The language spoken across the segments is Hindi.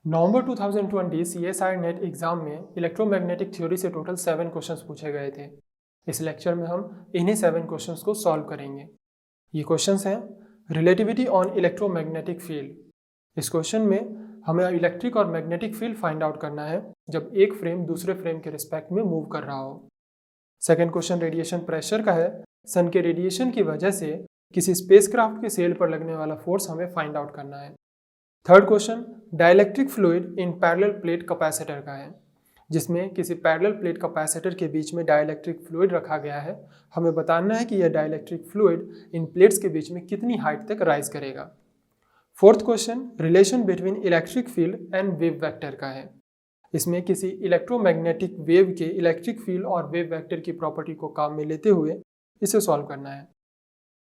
नवंबर 2020 CSIR नेट एग्जाम में इलेक्ट्रोमैग्नेटिक थ्योरी से टोटल 7 क्वेश्चंस पूछे गए थे। इस लेक्चर में हम इन्हीं 7 क्वेश्चंस को सॉल्व करेंगे। ये क्वेश्चंस हैं रिलेटिविटी ऑन इलेक्ट्रोमैग्नेटिक फील्ड। इस क्वेश्चन में हमें इलेक्ट्रिक और मैग्नेटिक फील्ड फाइंड आउट करना है जब एक फ्रेम दूसरे फ्रेम के रिस्पेक्ट में मूव कर रहा हो। सेकेंड क्वेश्चन रेडिएशन प्रेशर का है। सन के रेडिएशन की वजह से किसी स्पेसक्राफ्ट के सेल पर लगने वाला फोर्स हमें फाइंड आउट करना है। Third question dielectric fluid in parallel plate capacitor का है, जिसमें किसी पैरेलल प्लेट कैपेसिटर के बीच में डाइलेक्ट्रिक फ्लूइड रखा गया है। हमें बताना है कि यह डाइलेक्ट्रिक फ्लूइड इन प्लेट्स के बीच में कितनी हाइट तक राइज करेगा। Fourth question relation between electric field and wave vector का है। इसमें किसी इलेक्ट्रोमैग्नेटिक वेव के इलेक्ट्रिक फील्ड और वेव वेक्टर की प्रॉपर्टी को काम में लेते हुए इसे सॉल्व करना है।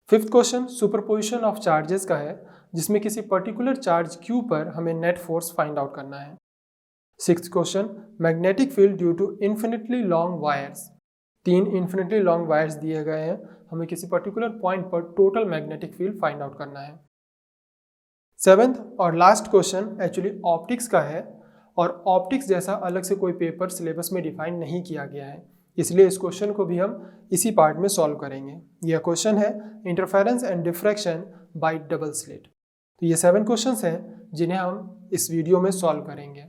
Fifth question superposition of charges का है, जिसमें किसी पर्टिकुलर चार्ज Q पर हमें नेट फोर्स फाइंड आउट करना है। Sixth question magnetic field due to infinitely long wires. 3 infinitely long wires दिए गए हैं, हमें किसी पर्टिकुलर पॉइंट पर total magnetic field find out करना है। सेवेंथ और लास्ट क्वेश्चन एक्चुअली ऑप्टिक्स का है, और ऑप्टिक्स जैसा अलग से कोई पेपर सिलेबस में डिफाइन नहीं किया गया है, इसलिए इस क्वेश्चन को भी हम इसी पार्ट में सॉल्व करेंगे। यह क्वेश्चन है interference and diffraction bye double slit. तो ये 7 क्वेश्चंस हैं जिन्हें हम इस वीडियो में सॉल्व करेंगे।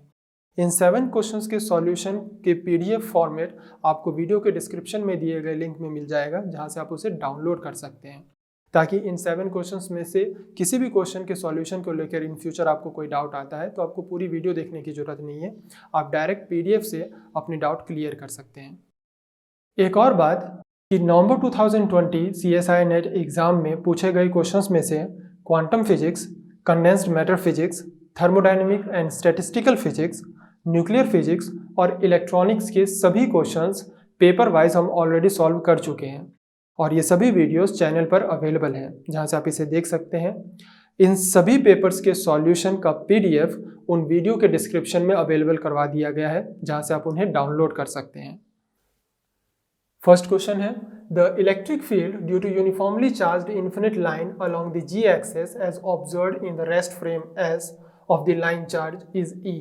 इन 7 क्वेश्चंस के सॉल्यूशन के PDF फॉर्मेट आपको वीडियो के डिस्क्रिप्शन में दिए गए लिंक में मिल जाएगा, जहां से आप उसे डाउनलोड कर सकते हैं, ताकि इन 7 क्वेश्चंस में से किसी भी क्वेश्चन के सॉल्यूशन को लेकर इन फ्यूचर आपको कोई डाउट आता है तो आपको पूरी वीडियो देखने की जरूरत नहीं है, आप डायरेक्ट PDF से अपने डाउट क्लियर कर सकते हैं। एक और बात कि नवंबर 2020 CSI नेट एग्जाम में पूछे गए क्वेश्चंस में से quantum physics, condensed matter physics, thermodynamic and statistical physics, nuclear physics और इलेक्ट्रॉनिक्स के सभी क्वेश्चंस पेपर वाइज हम ऑलरेडी सॉल्व कर चुके हैं, और ये सभी वीडियोस चैनल पर अवेलेबल हैं, जहां से आप इसे देख सकते हैं। इन सभी पेपर्स के सॉल्यूशन का PDF उन वीडियो के डिस्क्रिप्शन में अवेलेबल करवा दिया गया है, जहां से आप उन्हें डाउनलोड कर सकते हैं। फर्स्ट क्वेश्चन है the electric field due to uniformly charged infinite line along the G axis as observed in the rest frame S of the line charge is E.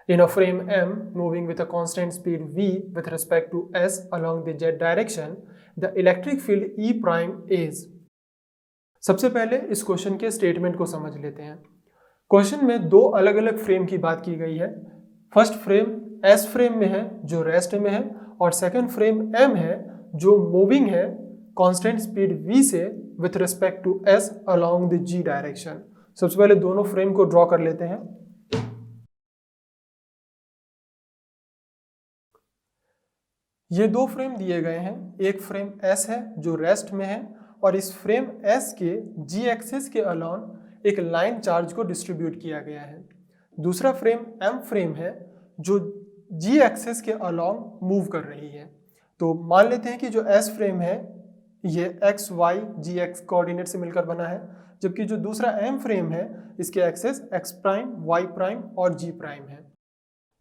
In a frame M moving with a constant speed V with respect to S along the Z direction, the electric field E prime is. सबसे पहले इस क्वेश्चन के स्टेटमेंट को समझ लेते हैं। क्वेश्चन में दो अलग अलग फ्रेम की बात की गई है। फर्स्ट फ्रेम S फ्रेम में है जो रेस्ट में है, और सेकेंड फ्रेम M है जो मूविंग है कांस्टेंट स्पीड V से with respect to S along the G direction. सबसे पहले दोनों फ्रेम को ड्रॉ कर लेते हैं। ये दो फ्रेम दिए गए हैं, एक फ्रेम S है जो रेस्ट में है, और इस फ्रेम S के G एक्सिस के अलॉन्ग एक लाइन चार्ज को डिस्ट्रीब्यूट किया गया है। दूसरा फ्रेम M फ्रेम है जो G एक्सिस के अलॉन्ग मूव कर रही है। तो मान लेते हैं कि जो S फ्रेम है ये x, y, g, x coordinate से मिलकर बना है, जबकि जो दूसरा M फ्रेम है इसके axis x prime, y prime और g प्राइम है।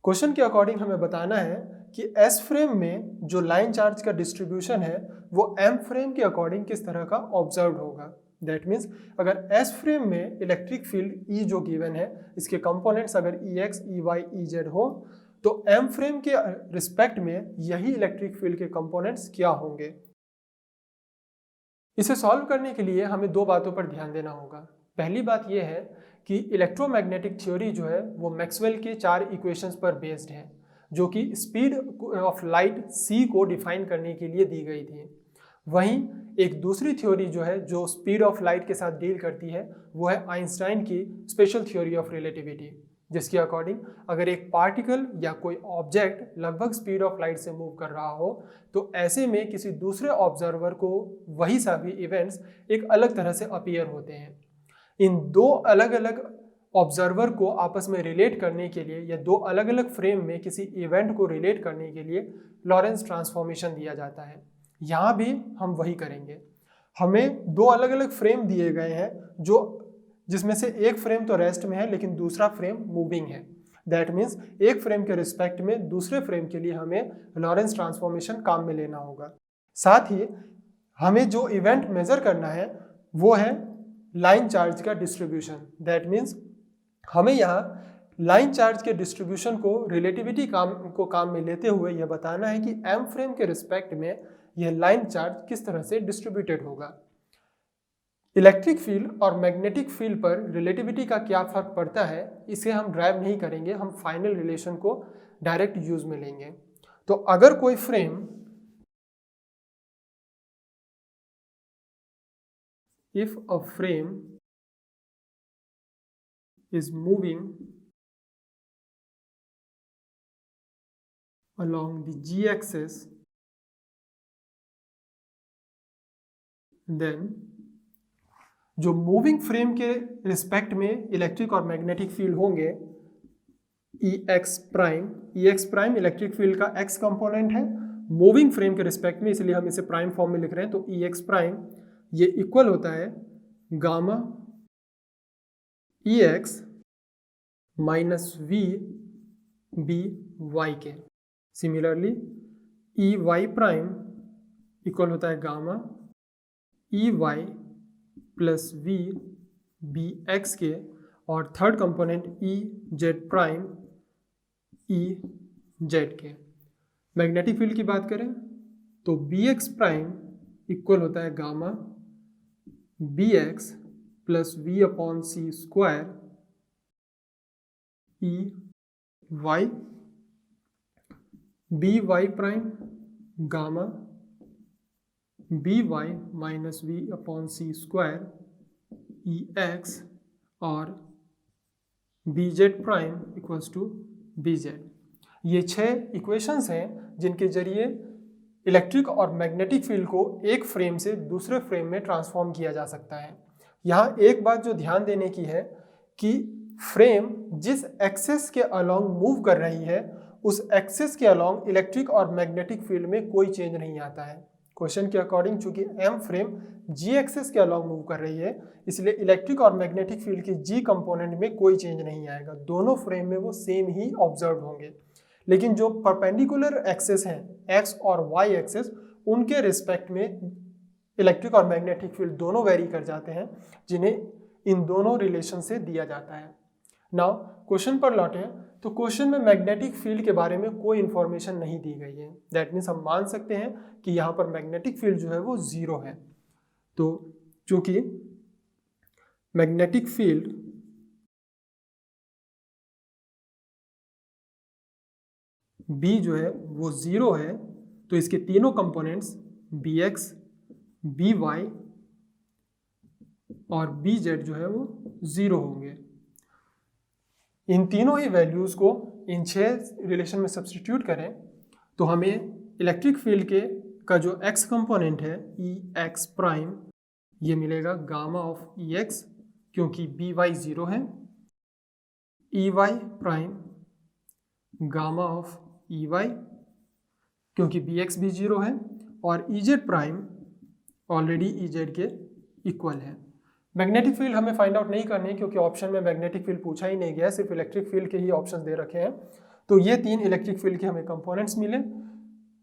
क्वेश्चन के अकॉर्डिंग हमें बताना है कि S फ्रेम में जो लाइन चार्ज का डिस्ट्रीब्यूशन है वो M फ्रेम के अकॉर्डिंग किस तरह का ऑब्जर्व होगा। दैट मीन्स अगर S फ्रेम में इलेक्ट्रिक फील्ड E जो गिवन है, इसके कंपोनेंट्स अगर EX, EY, EZ हो, तो M फ्रेम के रिस्पेक्ट में यही इलेक्ट्रिक फील्ड के कंपोनेंट्स क्या होंगे। इसे सॉल्व करने के लिए हमें दो बातों पर ध्यान देना होगा। पहली बात यह है कि इलेक्ट्रोमैग्नेटिक थ्योरी जो है वो मैक्सवेल के 4 इक्वेशंस पर बेस्ड है, जो कि स्पीड ऑफ लाइट c को डिफाइन करने के लिए दी गई थी। वहीं एक दूसरी थ्योरी जो है जो स्पीड ऑफ लाइट के साथ डील करती है वो है आइंस्टाइन की स्पेशल थ्योरी ऑफ रिलेटिविटी, जिसके अकॉर्डिंग अगर एक पार्टिकल या कोई ऑब्जेक्ट लगभग स्पीड ऑफ लाइट से मूव कर रहा हो तो ऐसे में किसी दूसरे ऑब्जर्वर को वही सभी इवेंट्स एक अलग तरह से अपीयर होते हैं। इन दो अलग अलग ऑब्जर्वर को आपस में रिलेट करने के लिए या दो अलग अलग फ्रेम में किसी इवेंट को रिलेट करने के लिए लॉरेंस ट्रांसफॉर्मेशन दिया जाता है। यहाँ भी हम वही करेंगे। हमें दो अलग अलग फ्रेम दिए गए हैं जिसमें से एक फ्रेम तो रेस्ट में है लेकिन दूसरा फ्रेम मूविंग है। दैट मीन्स एक फ्रेम के रिस्पेक्ट में दूसरे फ्रेम के लिए हमें लॉरेंस ट्रांसफॉर्मेशन काम में लेना होगा। साथ ही हमें जो इवेंट मेजर करना है वो है लाइन चार्ज का डिस्ट्रीब्यूशन। दैट मीन्स हमें यहाँ लाइन चार्ज के डिस्ट्रीब्यूशन को रिलेटिविटी काम में लेते हुए यह बताना है कि एम फ्रेम के रिस्पेक्ट में यह लाइन चार्ज किस तरह से डिस्ट्रीब्यूटेड होगा। इलेक्ट्रिक फील्ड और मैग्नेटिक फील्ड पर रिलेटिविटी का क्या फर्क पड़ता है इसे हम ड्राइव नहीं करेंगे, हम फाइनल रिलेशन को डायरेक्ट यूज में लेंगे। तो अगर कोई frame if a frame is moving along the g-axis, then जो मूविंग फ्रेम के रिस्पेक्ट में इलेक्ट्रिक और मैग्नेटिक फील्ड होंगे EX प्राइम इलेक्ट्रिक फील्ड का x कंपोनेंट है मूविंग फ्रेम के रिस्पेक्ट में, इसलिए हम इसे प्राइम फॉर्म में लिख रहे हैं। तो EX प्राइम ये इक्वल होता है गामा EX माइनस VBY के। सिमिलरली EY प्राइम इक्वल होता है गामा EY प्लस VBX के, और third component EZ prime EZ के। मैग्नेटिक फील्ड की बात करें तो BX प्राइम इक्वल होता है gamma BX plus V/C square EY, BY prime gamma BY minus V/C square EX, और BZ prime equals to BZ। ये 6 इक्वेशंस हैं जिनके जरिए इलेक्ट्रिक और मैग्नेटिक फील्ड को एक फ्रेम से दूसरे फ्रेम में ट्रांसफॉर्म किया जा सकता है। यहाँ एक बात जो ध्यान देने की है कि फ्रेम जिस एक्सेस के अलोंग मूव कर रही है उस एक्सेस के अलोंग इलेक्ट्रिक और मैग्नेटिक फील्ड में कोई चेंज नहीं आता है। क्वेश्चन के अकॉर्डिंग चूंकि एम फ्रेम जी एक्सेस के अलोंग मूव कर रही है इसलिए इलेक्ट्रिक और मैग्नेटिक फील्ड के जी कंपोनेंट में कोई चेंज नहीं आएगा, दोनों फ्रेम में वो सेम ही ऑब्जर्व होंगे। लेकिन जो परपेंडिकुलर एक्सेस हैं एक्स और वाई एक्सेस, उनके रिस्पेक्ट में इलेक्ट्रिक और मैग्नेटिक फील्ड दोनों वेरी कर जाते हैं, जिन्हें इन दोनों रिलेशन से दिया जाता है। नाउ क्वेश्चन पर लौटें तो क्वेश्चन में मैग्नेटिक फील्ड के बारे में कोई इंफॉर्मेशन नहीं दी गई है। दैट मीन्स हम मान सकते हैं कि यहाँ पर मैग्नेटिक फील्ड जो है वो 0 है। तो चूंकि मैग्नेटिक फील्ड B जो है वो 0 है तो इसके तीनों कंपोनेंट्स BX, BY और BZ जो है वो 0 होंगे। इन तीनों ही वैल्यूज को इन 6 रिलेशन में सब्स्टिट्यूट करें तो हमें इलेक्ट्रिक फील्ड का जो x कंपोनेंट है EX प्राइम ये मिलेगा गामा ऑफ EX क्योंकि BY 0 है, EY prime gamma of EY क्योंकि BX भी 0 है, और EZ प्राइम ऑलरेडी EZ के इक्वल है। मैग्नेटिक फील्ड हमें फाइंड आउट नहीं करनी है क्योंकि ऑप्शन में मैग्नेटिक फील्ड पूछा ही नहीं गया, सिर्फ इलेक्ट्रिक फील्ड के ही ऑप्शंस दे रखे हैं। तो ये 3 इलेक्ट्रिक फील्ड के हमें कंपोनेंट्स मिले।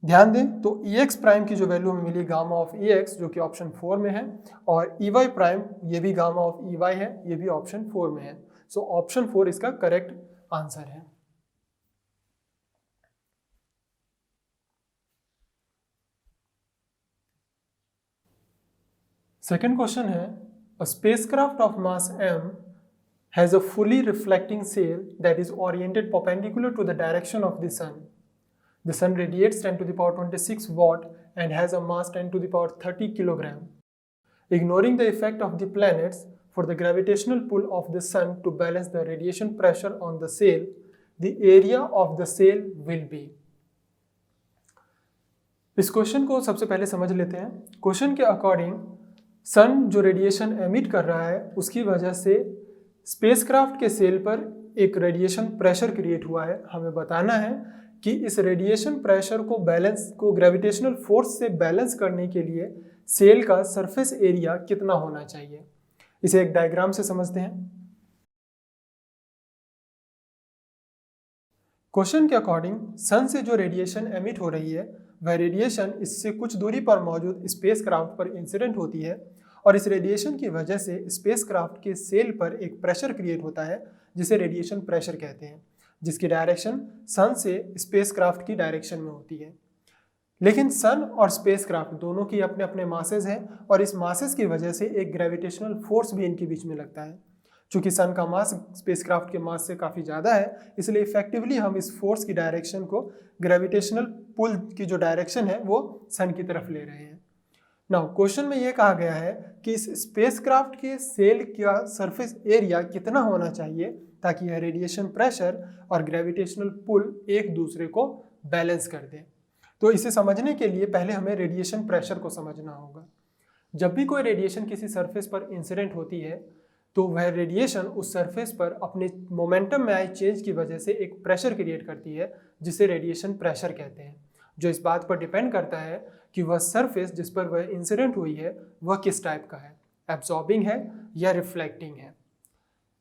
ध्यान दें तो EX प्राइम की जो वैल्यू हमें मिली गामा ऑफ EX जो कि ऑप्शन 4 में है, और EY प्राइम ये भी गामा ऑफ EY है, ये भी ऑप्शन 4 में है। सो ऑप्शन 4 इसका करेक्ट आंसर है। सेकेंड क्वेश्चन है, a spacecraft of mass m has a fully reflecting sail that is oriented perpendicular to the direction of the sun. The sun radiates 10 to the power 26 watt and has a mass 10 to the power 30 kilogram. Ignoring the effect of the planets for the gravitational pull of the sun to balance the radiation pressure on the sail, the area of the sail will be. इस क्वेश्चन को सबसे पहले समझ लेते हैं। क्वेश्चन के अकॉर्डिंग सन जो रेडिएशन एमिट कर रहा है उसकी वजह से स्पेसक्राफ्ट के सेल पर एक रेडिएशन प्रेशर क्रिएट हुआ है। हमें बताना है कि इस रेडिएशन प्रेशर को ग्रेविटेशनल फोर्स से बैलेंस करने के लिए सेल का सरफेस एरिया कितना होना चाहिए। इसे एक डायग्राम से समझते हैं। क्वेश्चन के अकॉर्डिंग सन से जो रेडिएशन एमिट हो रही है वह रेडिएशन इससे कुछ दूरी पर मौजूद स्पेसक्राफ्ट पर इंसिडेंट होती है और इस रेडिएशन की वजह से स्पेसक्राफ्ट के सेल पर एक प्रेशर क्रिएट होता है जिसे रेडिएशन प्रेशर कहते हैं, जिसकी डायरेक्शन सन से स्पेसक्राफ्ट की डायरेक्शन में होती है। लेकिन सन और स्पेसक्राफ्ट दोनों की अपने अपने मासेस हैं और इस मासेस की वजह से एक ग्रेविटेशनल फोर्स भी इनके बीच में लगता है। चूंकि सन का मास स्पेसक्राफ्ट के मास से काफ़ी ज़्यादा है, इसलिए इफेक्टिवली हम इस फोर्स की डायरेक्शन को ग्रेविटेशनल पुल की जो डायरेक्शन है वो सन की तरफ ले रहे हैं। नाउ क्वेश्चन में ये कहा गया है कि इस स्पेसक्राफ्ट के सेल का सरफेस एरिया कितना होना चाहिए ताकि यह रेडिएशन प्रेशर और ग्रेविटेशनल पुल एक दूसरे को बैलेंस कर दे। तो इसे समझने के लिए पहले हमें रेडिएशन प्रेशर को समझना होगा। जब भी कोई रेडिएशन किसी सरफेस पर इंसिडेंट होती है तो वह रेडिएशन उस सरफेस पर अपने मोमेंटम में आई चेंज की वजह से एक प्रेशर क्रिएट करती है जिसे रेडिएशन प्रेशर कहते हैं, जो इस बात पर डिपेंड करता है कि वह सरफेस जिस पर वह इंसिडेंट हुई है वह किस टाइप का है, एब्जॉर्बिंग है या रिफ्लेक्टिंग है।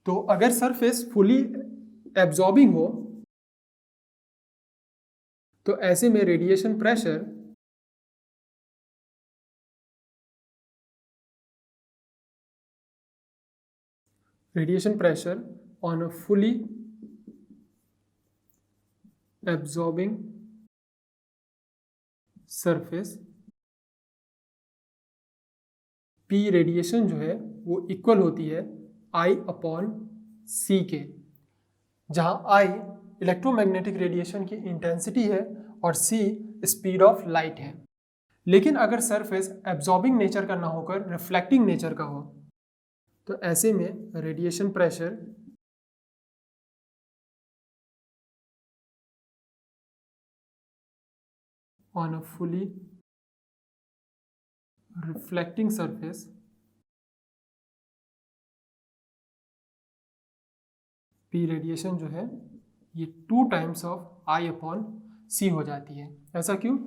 तो अगर सरफेस फुली एब्जॉर्बिंग हो तो ऐसे में radiation pressure on a fully absorbing surface P radiation जो है वो इक्वल होती है I/C के, जहां I इलेक्ट्रोमैग्नेटिक रेडिएशन की इंटेंसिटी है और C स्पीड ऑफ लाइट है। लेकिन अगर सरफेस एब्जॉर्बिंग नेचर का ना होकर रिफ्लेक्टिंग नेचर का हो तो ऐसे में radiation pressure on a fully reflecting surface P radiation जो है ये 2 टाइम्स ऑफ I/C हो जाती है। ऐसा क्यों?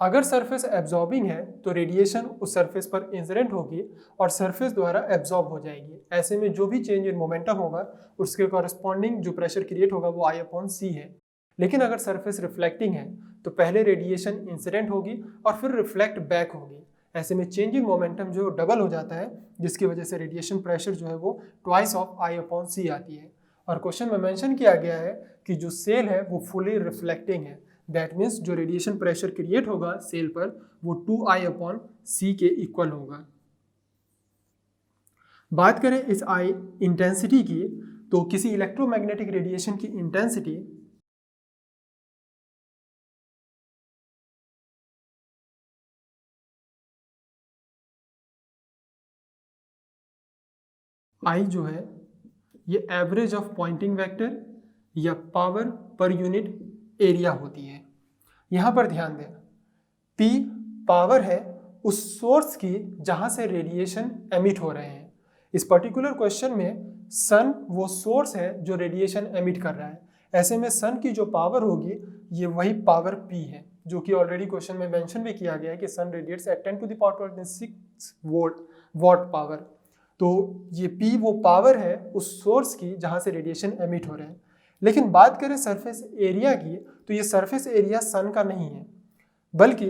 अगर सरफेस एब्जॉर्बिंग है तो रेडिएशन उस सरफेस पर इंसिडेंट होगी और सरफेस द्वारा एब्जॉर्ब हो जाएगी। ऐसे में जो भी चेंज इन मोमेंटम होगा उसके कॉरस्पॉन्डिंग जो प्रेशर क्रिएट होगा वो I/C है। लेकिन अगर सरफेस रिफ्लेक्टिंग है तो पहले रेडिएशन इंसिडेंट होगी और फिर रिफ्लेक्ट बैक होगी। ऐसे में चेंज इन मोमेंटम जो डबल हो जाता है, जिसकी वजह से रेडिएशन प्रेशर जो है वो ट्वाइस ऑफ I/C आती है। और क्वेश्चन में मेंशन किया गया है कि जो सेल है वो फुली रिफ्लेक्टिंग है। दैट मीन्स जो रेडिएशन प्रेशर क्रिएट होगा सेल पर वो 2I/C के इक्वल होगा। बात करें इस I इंटेंसिटी की, तो किसी इलेक्ट्रोमैग्नेटिक रेडिएशन की इंटेंसिटी I जो है ये एवरेज ऑफ पॉइंटिंग वेक्टर या पावर पर यूनिट एरिया होती है। यहाँ पर ध्यान दें, P पावर है उस सोर्स की जहाँ से रेडिएशन एमिट हो रहे हैं। इस पर्टिकुलर क्वेश्चन में सन वो सोर्स है जो रेडिएशन एमिट कर रहा है। ऐसे में सन की जो पावर होगी ये वही पावर P है, जो कि ऑलरेडी क्वेश्चन में मेंशन भी किया गया है कि सन रेडिएट्स एट 10⁻⁶ वॉट पावर। तो ये P वो पावर है उस सोर्स की जहाँ से रेडिएशन एमिट हो रहे हैं। लेकिन बात करें सरफेस एरिया की, तो ये सरफेस एरिया सन का नहीं है, बल्कि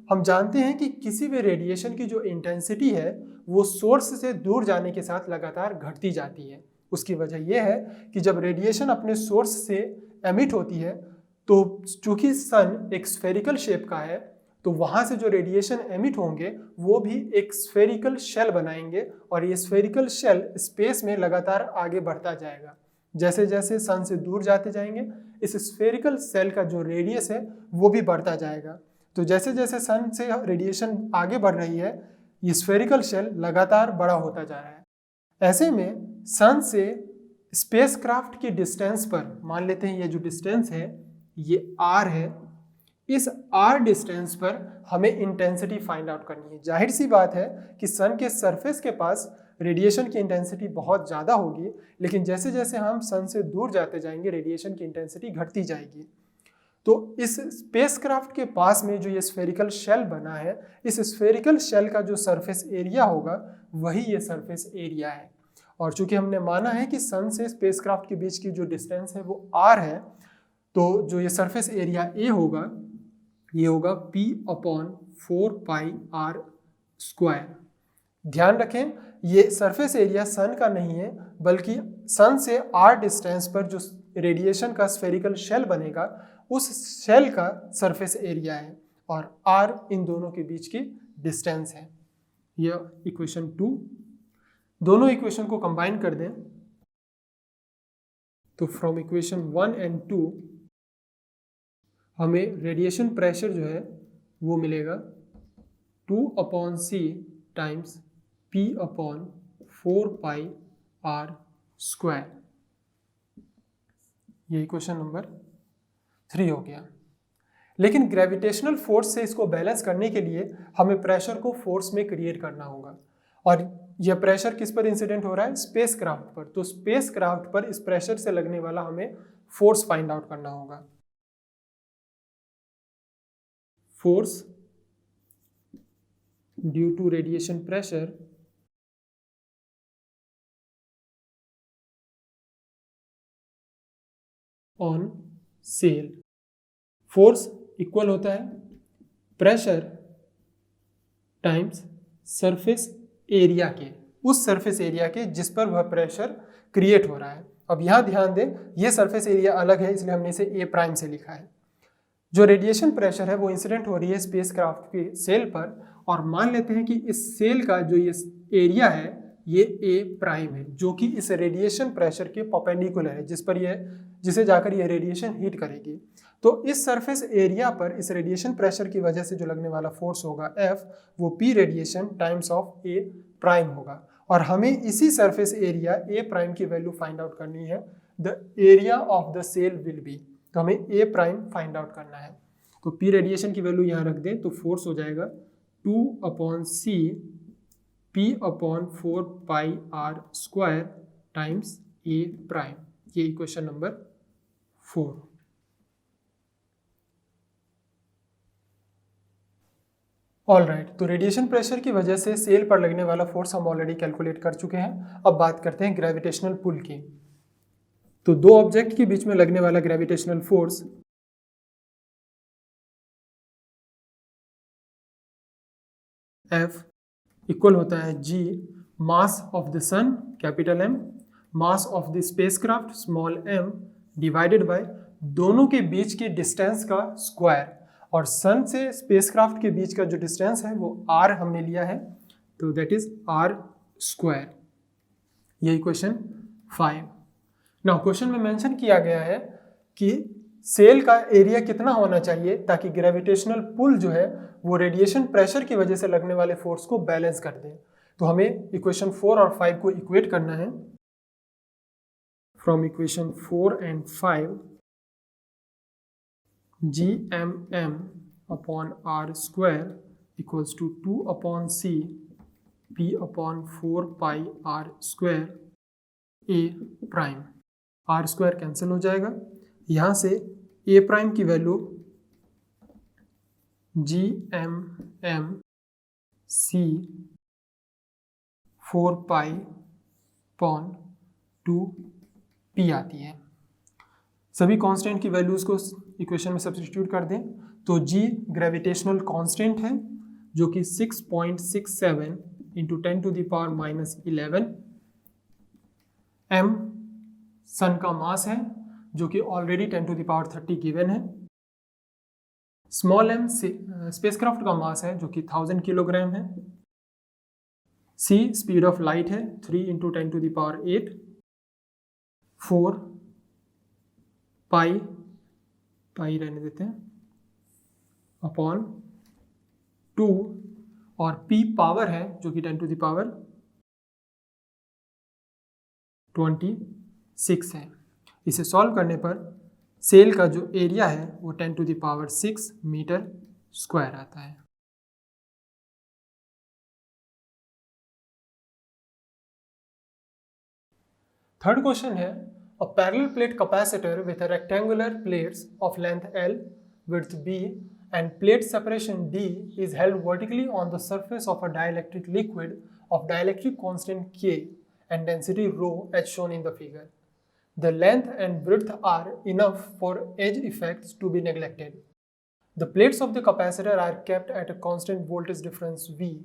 हम जानते हैं कि किसी भी रेडिएशन की जो इंटेंसिटी है वो सोर्स से दूर जाने के साथ लगातार घटती जाती है। उसकी वजह यह है कि जब रेडिएशन अपने सोर्स से एमिट होती है तो चूंकि सन एक स्फेरिकल शेप का है तो वहाँ से जो रेडिएशन एमिट होंगे वो भी एक स्फेरिकल शेल बनाएंगे और ये स्फेरिकल शेल स्पेस में लगातार आगे बढ़ता जाएगा। जैसे जैसे सन से दूर जाते जाएंगे इस स्फेरिकल शेल का जो रेडियस है वो भी बढ़ता जाएगा। तो जैसे जैसे सन से रेडिएशन आगे बढ़ रही है ये स्फेरिकल शेल लगातार बड़ा होता जा रहा है। ऐसे में सन से स्पेसक्राफ्ट की डिस्टेंस पर, मान लेते हैं ये जो डिस्टेंस है ये r है, इस r डिस्टेंस पर हमें इंटेंसिटी फाइंड आउट करनी है। जाहिर सी बात है कि सन के सरफेस के पास रेडिएशन की इंटेंसिटी बहुत ज़्यादा होगी, लेकिन जैसे जैसे हम सन से दूर जाते जाएंगे रेडिएशन की इंटेंसिटी घटती जाएगी। तो इस स्पेसक्राफ्ट के पास में जो ये स्फेरिकल शेल बना है, इस स्फेरिकल शेल का जो सरफेस एरिया होगा वही ये सरफेस एरिया है। और चूंकि हमने माना है कि सन से स्पेसक्राफ्ट के बीच की जो डिस्टेंस है वो r है, तो जो ये सरफेस एरिया A होगा ये होगा P/4πr²। ध्यान रखें ये सरफेस एरिया सन का नहीं है, बल्कि सन से r डिस्टेंस पर जो रेडिएशन का स्फेरिकल शेल बनेगा उस शेल का सरफेस एरिया है, और r इन दोनों के बीच की डिस्टेंस है। यह इक्वेशन 2। दोनों इक्वेशन को कंबाइन कर दें तो फ्रॉम इक्वेशन 1 एंड 2 हमें रेडिएशन प्रेशर जो है वो मिलेगा 2/c टाइम्स P/4πr²। ये इक्वेशन नंबर 3 हो गया। लेकिन ग्रेविटेशनल फोर्स से इसको बैलेंस करने के लिए हमें प्रेशर को फोर्स में क्रिएट करना होगा, और यह प्रेशर किस पर इंसिडेंट हो रहा है? स्पेस क्राफ्ट पर। तो स्पेस क्राफ्ट पर इस प्रेशर से लगने वाला हमें फोर्स फाइंड आउट करना होगा। Force due to radiation pressure on sail. Force equal होता है प्रेशर टाइम्स सरफेस एरिया के, उस सरफेस एरिया के जिस पर वह प्रेशर क्रिएट हो रहा है। अब यहां ध्यान दें ये सरफेस एरिया अलग है, इसलिए हमने इसे ए प्राइम से लिखा है। जो रेडिएशन प्रेशर है वो इंसिडेंट हो रही है स्पेसक्राफ्ट के सेल पर, और मान लेते हैं कि इस सेल का जो ये एरिया है ये ए प्राइम है, जो कि इस रेडिएशन प्रेशर के परपेंडिकुलर है, जिसे जाकर ये रेडिएशन हीट करेगी। तो इस सरफेस एरिया पर इस रेडिएशन प्रेशर की वजह से जो लगने वाला फोर्स होगा F, वो P radiation times of A prime होगा, और हमें इसी सरफेस एरिया A प्राइम की वैल्यू फाइंड आउट करनी है। The area of the sail will be, तो हमें A प्राइम फाइंड आउट करना है। तो P रेडिएशन की वैल्यू यहाँ रख दें तो फोर्स हो जाएगा 2/c P/4πr² times A prime. ये इक्वेशन नंबर 4। ऑलराइट, तो रेडिएशन प्रेशर की वजह से सेल पर लगने वाला फोर्स हम ऑलरेडी कैलकुलेट कर चुके हैं। अब बात करते हैं ग्रेविटेशनल पुल की। तो दो ऑब्जेक्ट के बीच में लगने वाला ग्रेविटेशनल फोर्स F इक्वल होता है G mass of the sun capital M, mass of the spacecraft small m, divided by दोनों के बीच की डिस्टेंस का स्क्वायर, और सन से स्पेसक्राफ्ट के बीच का जो डिस्टेंस है वो r हमने लिया है, तो दैट इज r²। ये इक्वेशन 5। नाउ क्वेश्चन में मेंशन किया गया है कि सेल का एरिया कितना होना चाहिए ताकि ग्रेविटेशनल पुल जो है वो रेडिएशन प्रेशर की वजह से लगने वाले फोर्स को बैलेंस कर दे। तो हमें इक्वेशन 4 और 5 को इक्वेट करना है। From equation 4 and 5 Gmm/r² equals to 2/c P/4πr² A prime. r² cancel हो जाएगा, यहाँ से A प्राइम की वैल्यू Gmm/c 4π/2p आती है। सभी कांस्टेंट की वैल्यूज को इक्वेशन में सब्स्टिट्यूट कर दें तो G ग्रेविटेशनल कांस्टेंट है जो कि 6.67 इंटू 10⁻⁻11, m सन का मास है जो कि ऑलरेडी 10⁻30 गिवन है, स्मॉल m स्पेसक्राफ्ट का मास है जो कि 1000 किलोग्राम है, c स्पीड ऑफ लाइट है 3 इंटू 10⁸, 4 पाई रहने देते हैं अपॉन 2, और p पावर है जो कि 10⁻26 है। इसे सॉल्व करने पर सेल का जो एरिया है वो 10⁶ मीटर स्क्वायर आता है। थर्ड क्वेश्चन है a parallel plate capacitor with a rectangular plates of length L, width B and plate separation D is held vertically on the surface of a dielectric liquid of dielectric constant K and density ρ as shown in the figure. The length and width are enough for edge effects to be neglected. The plates of the capacitor are kept at a constant voltage difference V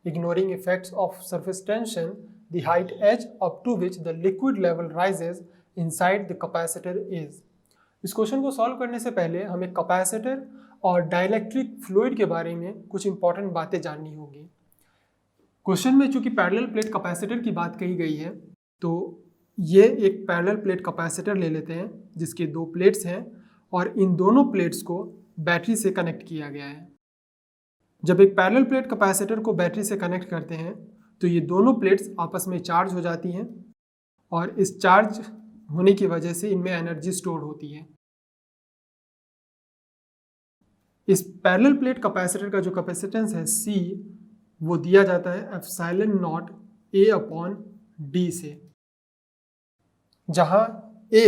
ignoring effects of surface tension, the height h up to which the liquid level rises inside the capacitor is। इस क्वेश्चन को सॉल्व करने से पहले हमें कैपेसिटर और डाइलेक्ट्रिक फ्लूइड के बारे में कुछ इंपॉर्टेंट बातें जाननी होगी। क्वेश्चन में चूंकि पैरेलल प्लेट कैपेसिटर की बात कही गई है, तो ये एक पैरेलल प्लेट कैपेसिटर ले लेते हैं जिसके दो प्लेट्स हैं और इन दोनों प्लेट्स को बैटरी से कनेक्ट किया गया है। जब एक पैरेलल प्लेट कैपेसिटर को बैटरी से कनेक्ट करते हैं तो ये दोनों प्लेट्स आपस में चार्ज हो जाती हैं और इस चार्ज होने की वजह से इनमें एनर्जी स्टोर होती है। इस पैरेलल प्लेट कैपेसिटर का जो कैपेसिटेंस है C, वो दिया जाता है epsilon not A upon D से, जहां A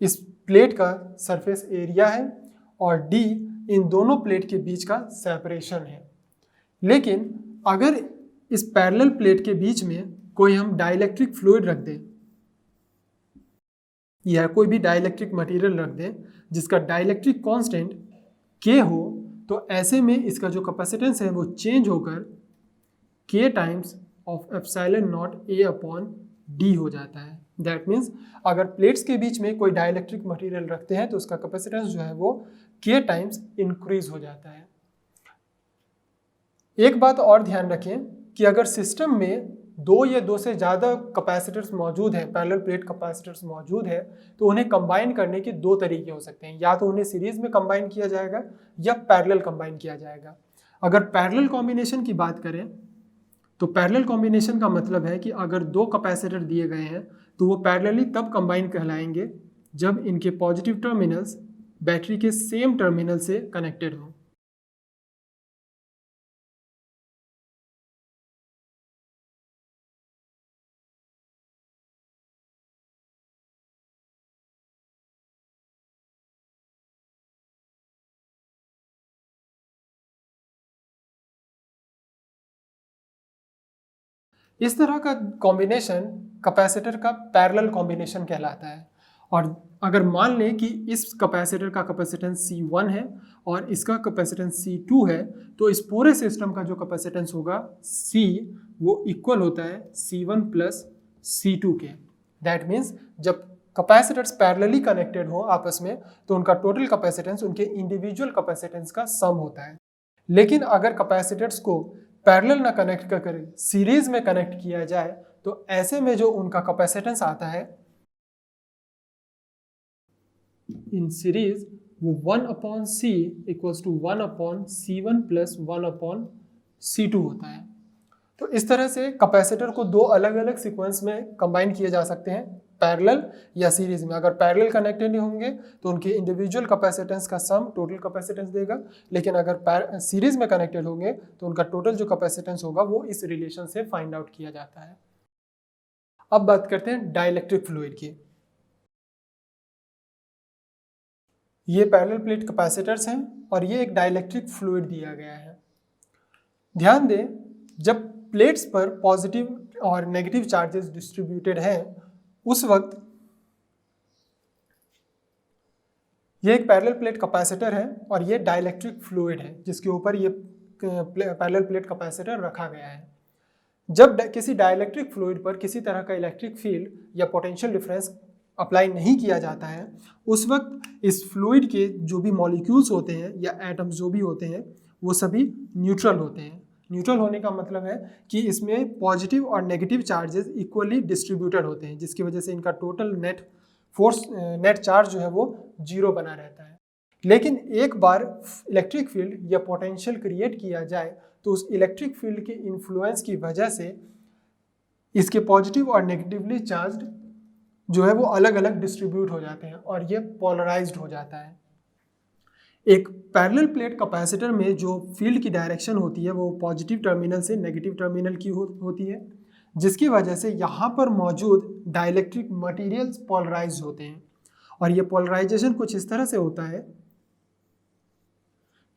इस प्लेट का सरफेस एरिया है और D इन दोनों प्लेट के बीच का सेपरेशन है। लेकिन अगर इस पैरेलल प्लेट के बीच में कोई हम डाइलेक्ट्रिक फ्लूइड रख दें या कोई भी डाइलेक्ट्रिक मटेरियल रख दें जिसका डाइलेक्ट्रिक कांस्टेंट K हो, तो ऐसे में इसका जो कैपेसिटेंस है वो चेंज होकर K times of epsilon not A upon D हो जाता है। दैट मीन्स अगर प्लेट्स के बीच में कोई डाइलेक्ट्रिक मटेरियल रखते हैं तो उसका कैपेसिटेंस जो है वो K टाइम्स इंक्रीज हो जाता है। एक बात और ध्यान रखें कि अगर सिस्टम में दो या दो से ज़्यादा कैपेसिटर्स मौजूद हैं, पैरेलल प्लेट कैपेसिटर्स मौजूद है, तो उन्हें कंबाइन करने के दो तरीके हो सकते हैं। या तो उन्हें सीरीज में कंबाइन किया जाएगा या पैरेलल कंबाइन किया जाएगा। अगर पैरेलल कॉम्बिनेशन की बात करें तो पैरेलल कॉम्बिनेशन का मतलब है कि अगर दो कैपेसिटर दिए गए हैं तो वो पैरेलली तब कंबाइन कहलाएंगे जब इनके पॉजिटिव टर्मिनल्स बैटरी के सेम टर्मिनल से कनेक्टेड हों। इस तरह का कॉम्बिनेशन कैपेसिटर का पैरेलल कॉम्बिनेशन कहलाता है। और अगर मान लें कि इस कैपेसिटर का कैपेसिटेंस C1 है और इसका कैपेसिटेंस C2 है, तो इस पूरे सिस्टम का जो कैपेसिटेंस होगा C, वो इक्वल होता है C1 प्लस C2 के। दैट मीन्स जब कैपेसिटर्स पैरेलली कनेक्टेड हो आपस में तो उनका टोटल कैपेसिटेंस उनके इंडिविजुअल कैपेसिटेंस का सम होता है। लेकिन अगर कैपेसिटर्स को पैरेलल ना कनेक्ट कर सीरीज में कनेक्ट किया जाए तो ऐसे में जो उनका कैपेसिटेंस आता है इन सीरीज वो 1 upon C equals to 1 upon C1 plus 1 upon C2 होता है। तो इस तरह से कैपेसिटर को दो अलग अलग सीक्वेंस में कंबाइन किए जा सकते हैं, पैरेलल या सीरीज में। अगर पैरेलल कनेक्टेड होंगे तो उनके इंडिविजुअल कैपेसिटेंस का सम टोटल कैपेसिटेंस देगा, लेकिन अगर सीरीज में कनेक्टेड होंगे तो उनका टोटल जो कैपेसिटेंस होगा वो इस रिलेशन से फाइंड आउट किया जाता है। अब बात करते हैं डाइलेक्ट्रिक फ्लूइड की। ये पैरेलल प्लेट कैपेसिटर्स हैं और ये एक डाइलेक्ट्रिक फ्लूइड दिया गया है। ध्यान दें, जब प्लेट्स पर पॉजिटिव और नेगेटिव चार्जेस डिस्ट्रीब्यूटेड हैं उस वक्त ये एक पैरेलल प्लेट कैपेसिटर है और ये डाइलेक्ट्रिक फ्लूइड है जिसके ऊपर ये पैरेलल प्लेट कैपेसिटर रखा गया है। जब किसी डाइलेक्ट्रिक फ्लूइड पर किसी तरह का इलेक्ट्रिक फील्ड या पोटेंशियल डिफरेंस अप्लाई नहीं किया जाता है, उस वक्त इस फ्लूइड के जो भी मॉलिक्यूल्स होते हैं या एटम्स जो भी होते हैं वो सभी न्यूट्रल होते हैं। न्यूट्रल होने का मतलब है कि इसमें पॉजिटिव और नेगेटिव चार्जेस इक्वली डिस्ट्रीब्यूटेड होते हैं, जिसकी वजह से इनका टोटल नेट चार्ज जो है वो जीरो बना रहता है। लेकिन एक बार इलेक्ट्रिक फील्ड या पोटेंशियल क्रिएट किया जाए तो उस इलेक्ट्रिक फील्ड के इन्फ्लुएंस की वजह से इसके पॉजिटिव और नेगेटिवली चार्ज्ड जो है वो अलग अलग डिस्ट्रीब्यूट हो जाते हैं और ये पोलराइज्ड हो जाता है। एक पैरेलल प्लेट कैपेसिटर में जो फील्ड की डायरेक्शन होती है वो पॉजिटिव टर्मिनल से नेगेटिव टर्मिनल की होती है, जिसकी वजह से यहाँ पर मौजूद डाइलेक्ट्रिक मटेरियल्स पोलराइज्ड होते हैं। और ये पोलराइजेशन कुछ इस तरह से होता है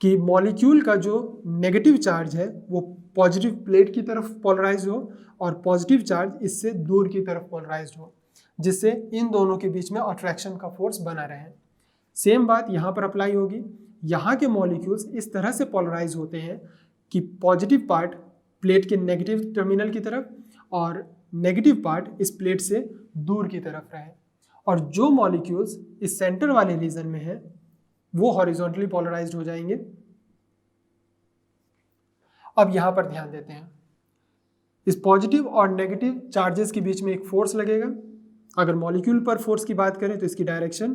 कि मॉलिक्यूल का जो नेगेटिव चार्ज है वो पॉजिटिव प्लेट की तरफ पोलराइज हो और पॉजिटिव चार्ज इससे दूर की तरफ पोलराइज हो, जिससे इन दोनों के बीच में अट्रैक्शन का फोर्स बना रहे। सेम बात यहाँ पर अप्लाई होगी। यहाँ के मॉलिक्यूल्स इस तरह से पोलराइज होते हैं कि पॉजिटिव पार्ट प्लेट के नेगेटिव टर्मिनल की तरफ और नेगेटिव पार्ट इस प्लेट से दूर की तरफ रहे, और जो मॉलिक्यूल्स इस सेंटर वाले रीजन में है वो हॉरिजॉन्टली पोलराइज्ड हो जाएंगे। अब यहां पर ध्यान देते हैं, इस पॉजिटिव और नेगेटिव चार्जेस के बीच में एक फोर्स लगेगा। अगर मॉलिक्यूल पर फोर्स की बात करें तो इसकी डायरेक्शन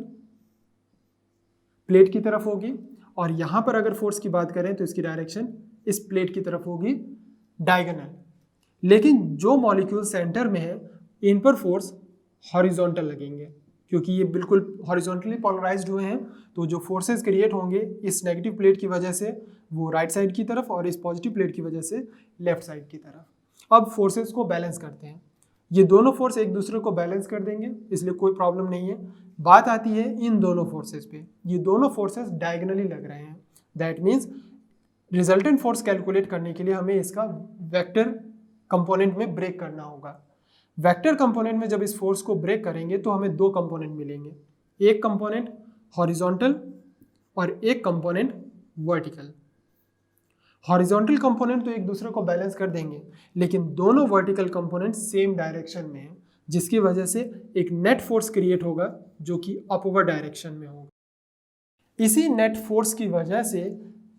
प्लेट की तरफ होगी, और यहां पर अगर फोर्स की बात करें तो इसकी डायरेक्शन इस प्लेट की तरफ होगी, डायगोनल। लेकिन जो मॉलिक्यूल सेंटर में है इन पर फोर्स हॉरिजॉन्टल लगेंगे, क्योंकि ये बिल्कुल हॉरिजॉन्टली पोलराइज्ड हुए हैं। तो जो फोर्सेस क्रिएट होंगे इस नेगेटिव प्लेट की वजह से वो राइट साइड की तरफ, और इस पॉजिटिव प्लेट की वजह से लेफ्ट साइड की तरफ। अब फोर्सेस को बैलेंस करते हैं, ये दोनों फोर्स एक दूसरे को बैलेंस कर देंगे, इसलिए कोई प्रॉब्लम नहीं है। बात आती है इन दोनों फोर्सेस पे, ये दोनों फोर्सेस डायगोनली लग रहे हैं। That means resultant force calculate करने के लिए हमें इसका वेक्टर कंपोनेंट में ब्रेक करना होगा। वेक्टर कंपोनेंट में जब इस फोर्स को ब्रेक करेंगे तो हमें दो कंपोनेंट मिलेंगे, एक कंपोनेंट हॉरिजॉन्टल और एक कंपोनेंट वर्टिकल। हॉरिजॉन्टल कंपोनेंट तो एक दूसरे को बैलेंस कर देंगे, लेकिन दोनों वर्टिकल कंपोनेंट सेम डायरेक्शन में हैं, जिसकी वजह से एक नेट फोर्स क्रिएट होगा जो कि अपवर्ड डायरेक्शन में होगा। इसी नेट फोर्स की वजह से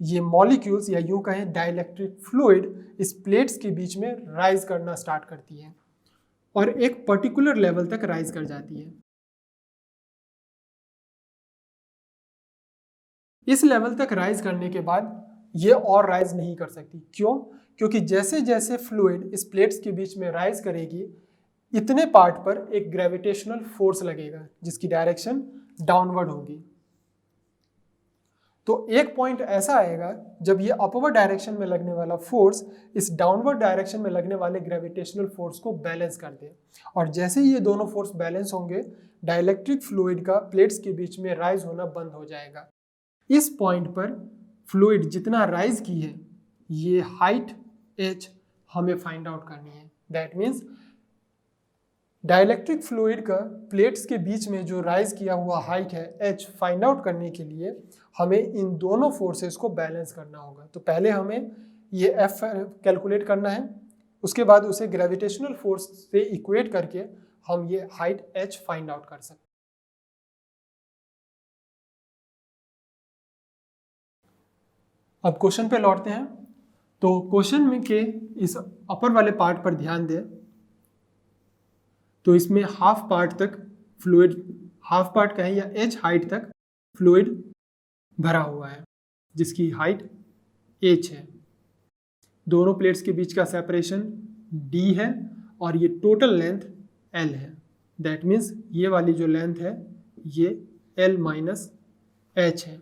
ये मॉलिक्यूल्स या यूं कहें डाइलेक्ट्रिक फ्लूइड इस प्लेट्स के बीच में राइज करना स्टार्ट करती है और एक पर्टिकुलर लेवल तक राइज कर जाती है। इस लेवल तक राइज करने के बाद ये और राइज नहीं कर सकती। क्यों? क्योंकि जैसे जैसे फ्लूइड इस प्लेट्स के बीच में राइज करेगी, इतने पार्ट पर एक ग्रेविटेशनल फोर्स लगेगा जिसकी डायरेक्शन डाउनवर्ड होगी। तो एक पॉइंट ऐसा आएगा जब ये अपवर्ड डायरेक्शन में लगने वाला फोर्स इस डाउनवर्ड डायरेक्शन में लगने वाले ग्रेविटेशनल फोर्स को बैलेंस कर दे, और जैसे ही ये दोनों फोर्स बैलेंस होंगे, डाइलेक्ट्रिक फ्लूइड का प्लेट्स के बीच में राइज होना बंद हो जाएगा। इस पॉइंट पर फ्लूइड जितना राइज की है, ये हाइट h हमें फाइंड आउट करनी है। दैट मीन्स डाइलेक्ट्रिक फ्लूइड का प्लेट्स के बीच में जो राइज किया हुआ हाइट है h फाइंड आउट करने के लिए हमें इन दोनों फोर्सेस को बैलेंस करना होगा। तो पहले हमें ये f कैलकुलेट करना है, उसके बाद उसे ग्रेविटेशनल फोर्स से इक्वेट करके हम ये हाइट h फाइंड आउट कर सकते हैं। अब क्वेश्चन पे लौटते हैं। तो क्वेश्चन में के इस अपर वाले पार्ट पर ध्यान दें, तो इसमें हाफ पार्ट तक फ्लूइड, हाफ पार्ट कहें या h हाइट तक फ्लूइड भरा हुआ है जिसकी हाइट h है। दोनों प्लेट्स के बीच का सेपरेशन d है और ये टोटल लेंथ l है। दैट मीन्स ये वाली जो लेंथ है ये l माइनस h है।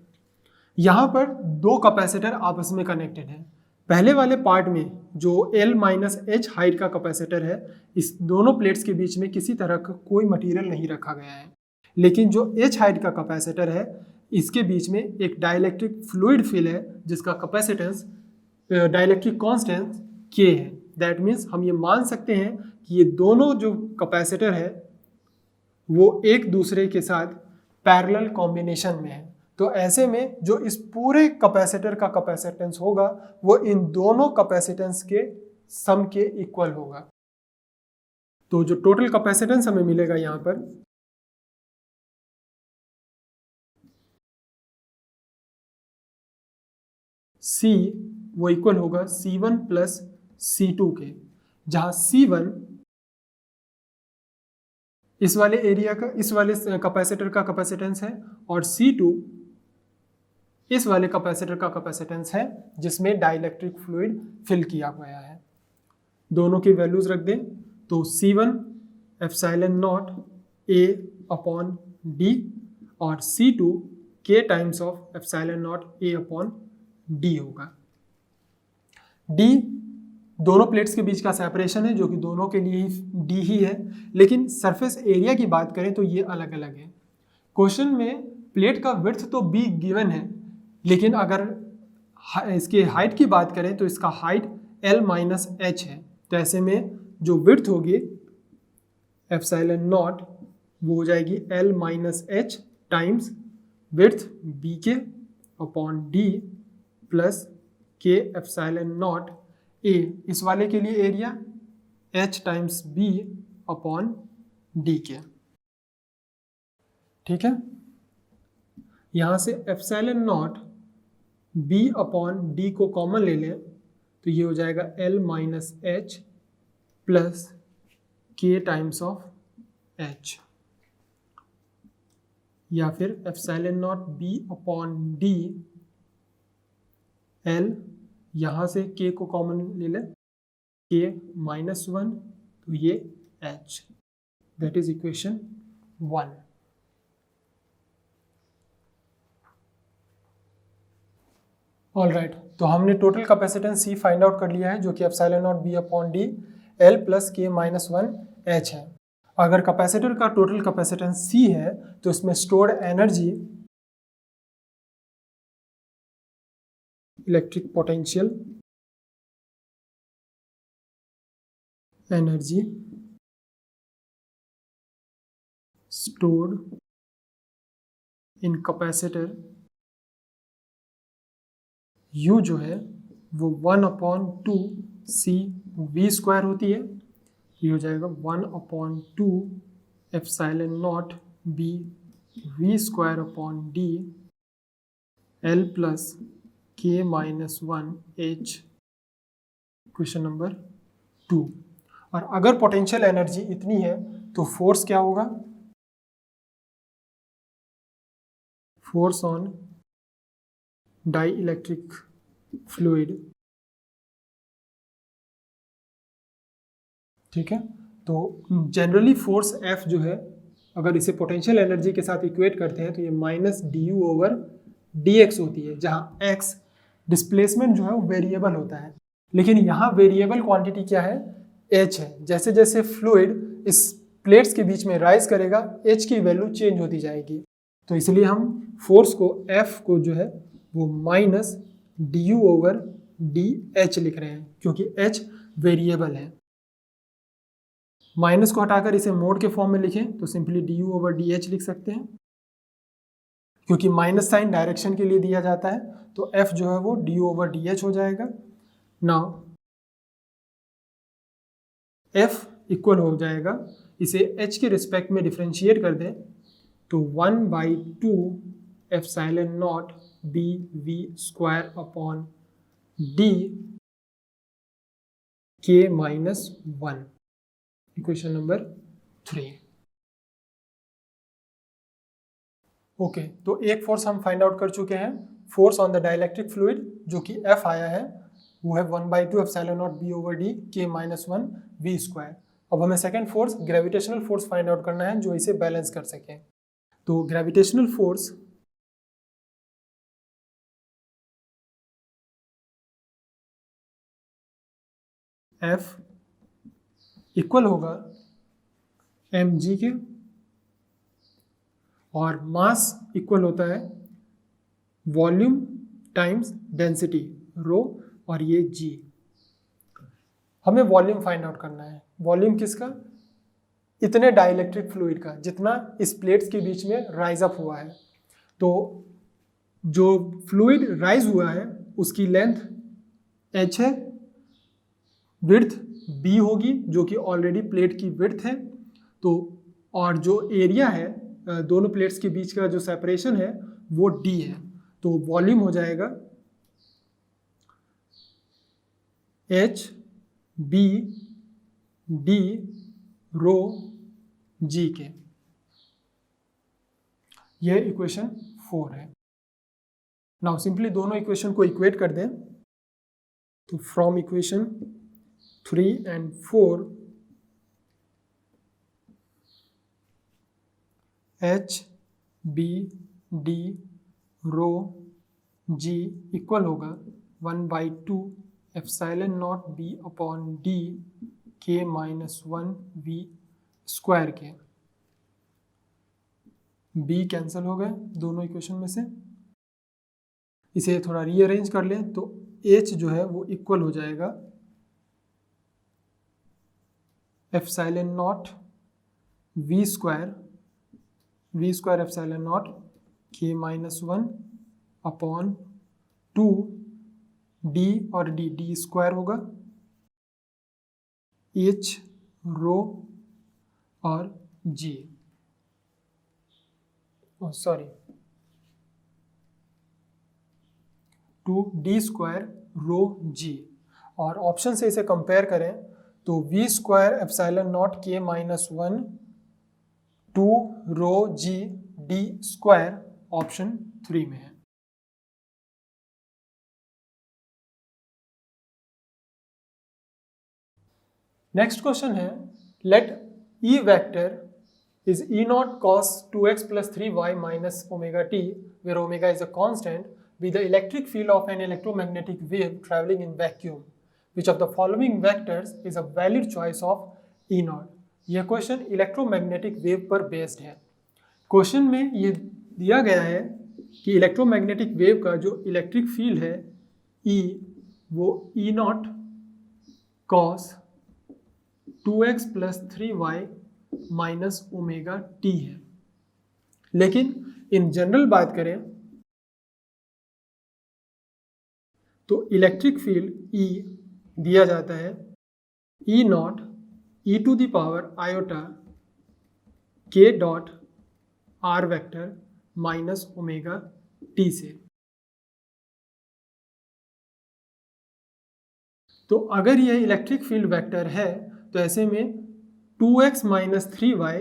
यहाँ पर दो कैपेसिटर आपस में कनेक्टेड हैं। पहले वाले पार्ट में जो L माइनस एच हाइट का कैपेसिटर है, इस दोनों प्लेट्स के बीच में किसी तरह का कोई मटेरियल नहीं रखा गया है, लेकिन जो H हाइट का कैपेसिटर है इसके बीच में एक डाइलेक्ट्रिक फ्लूइड फिल है जिसका कैपेसिटेंस डाइलेक्ट्रिक कांस्टेंट K है। दैट मीन्स हम ये मान सकते हैं कि ये दोनों जो कैपेसिटर है वो एक दूसरे के साथ पैरेलल कॉम्बिनेशन में है। तो ऐसे में जो इस पूरे कैपेसिटर का कैपेसिटेंस होगा वो इन दोनों कैपेसिटेंस के सम के इक्वल होगा। तो जो टोटल कैपेसिटेंस हमें मिलेगा यहाँ पर C वो इक्वल होगा C1 प्लस C2 के, जहां C1 इस वाले एरिया का, इस वाले कैपेसिटर का कैपेसिटेंस है और C2 इस वाले कैपेसिटर का कैपेसिटेंस है जिसमें डाइलेक्ट्रिक फ्लूइड फिल किया गया है। दोनों की वैल्यूज रख दें तो C1 epsilon not A upon D और C2 K times of epsilon not A upon D होगा। D दोनों प्लेट्स के बीच का सेपरेशन है जो कि दोनों के लिए D ही है, लेकिन सरफेस एरिया की बात करें तो ये अलग अलग है। क्वेश्चन में प्लेट का विड्थ तो B गिवन है, लेकिन अगर इसके हाइट की बात करें तो इसका हाइट L माइनस एच है। तो ऐसे में जो विड्थ होगी एप्सिलॉन नॉट वो हो जाएगी L minus H times width B के upon D plus K epsilon not a, इस वाले के लिए area H times B upon D के, ठीक है। यहाँ से epsilon naught B upon D को कॉमन ले लें तो ये हो जाएगा L minus H plus K times of H, या फिर epsilon naught B upon D, L यहाँ से K को कॉमन ले लें, K माइनस 1 तो ये H, that is equation 1। All right, तो हमने total capacitance C find out कर लिया है, जो कि epsilon naught B upon D L plus K minus 1 H है। अगर कैपेसिटर का टोटल कैपेसिटेंस C है तो इसमें stored energy, electric potential energy stored in capacitor U जो है वो 1 अपॉन 2 C V स्क्वायर होती है, ये हो जाएगा 1 upon 2 epsilon naught B V square upon D L plus K minus 1 H, question number 2। और अगर पोटेंशियल एनर्जी इतनी है तो फोर्स क्या होगा? Force on dielectric fluid, ठीक है। तो जनरली फोर्स F जो है, अगर इसे पोटेंशियल एनर्जी के साथ इक्वेट करते हैं तो ये माइनस du ओवर dx होती है, जहाँ x डिस्प्लेसमेंट जो है वो वेरिएबल होता है, लेकिन यहाँ वेरिएबल क्वांटिटी क्या है? h है। जैसे जैसे फ्लूइड इस प्लेट्स के बीच में राइज करेगा h की वैल्यू चेंज होती जाएगी, तो इसलिए हम फोर्स को F को जो है वो माइनस du ओवर dh लिख रहे हैं, क्योंकि h वेरिएबल है। माइनस को हटाकर इसे मोड के फॉर्म में लिखें तो सिंपली du ओवर dh लिख सकते हैं, क्योंकि माइनस साइन डायरेक्शन के लिए दिया जाता है, तो F जो है वो du ओवर dh हो जाएगा। नाउ F इक्वल हो जाएगा, इसे h के रिस्पेक्ट में डिफरेंशिएट कर दें तो 1/2 epsilon naught B V square upon D K minus 1, equation number 3। Okay, तो एक फोर्स हम फाइंड आउट कर चुके हैं, force on the dielectric fluid, जो कि F आया है, वो है 1/2 epsilon naught B over D K minus 1 V square. अब हमें second force gravitational force find out करना है, जो इसे बैलेंस कर सके। तो ग्रेविटेशनल फोर्स F इक्वल होगा mg के, और मास इक्वल होता है वॉल्यूम टाइम्स डेंसिटी रो, और ये g। हमें वॉल्यूम फाइंड आउट करना है। वॉल्यूम किसका? इतने डाइलेक्ट्रिक फ्लूइड का जितना इस प्लेट्स के बीच में राइज अप हुआ है। तो जो फ्लूइड राइज हुआ है उसकी लेंथ h है, विड्थ b होगी जो कि ऑलरेडी प्लेट की विड्थ है, तो और जो एरिया है दोनों प्लेट्स के बीच का जो सेपरेशन है वो d है, तो वॉल्यूम हो जाएगा h b d rho g के। यह इक्वेशन 4 है। नाउ सिंपली दोनों इक्वेशन को इक्वेट कर दें तो from equation 3 and 4 h b d rho g equal होगा 1/2 epsilon naught b upon d k minus 1 v square के। b कैंसिल हो गए दोनों इक्वेशन में से। इसे थोड़ा रीअरेंज कर लें तो h जो है वो इक्वल हो जाएगा epsilon naught v square epsilon naught k minus 1 upon 2 d और d स्क्वायर होगा H, रो और G, sorry, two D square rho G। और ऑप्शन से इसे कंपेयर करें तो V square epsilon naught K minus 1 two rho G D square option 3 में है। नेक्स्ट क्वेश्चन है, let E vector is E naught cos 2x plus 3y minus omega t, where omega is a constant, be the electric field of an electromagnetic wave traveling in vacuum. Which of the following vectors is a valid choice of E naught? यह क्वेश्चन इलेक्ट्रोमैग्नेटिक वेव पर बेस्ड है। क्वेश्चन में ये दिया गया है कि इलेक्ट्रोमैग्नेटिक वेव का जो इलेक्ट्रिक फील्ड है E, वो E naught cos 2x plus 3y minus omega T है। लेकिन इन जनरल बात करें तो इलेक्ट्रिक फील्ड E दिया जाता है E naught e to the power iota k dot r vector minus omega T से। तो अगर यह इलेक्ट्रिक फील्ड वेक्टर है तो ऐसे में 2x minus 3y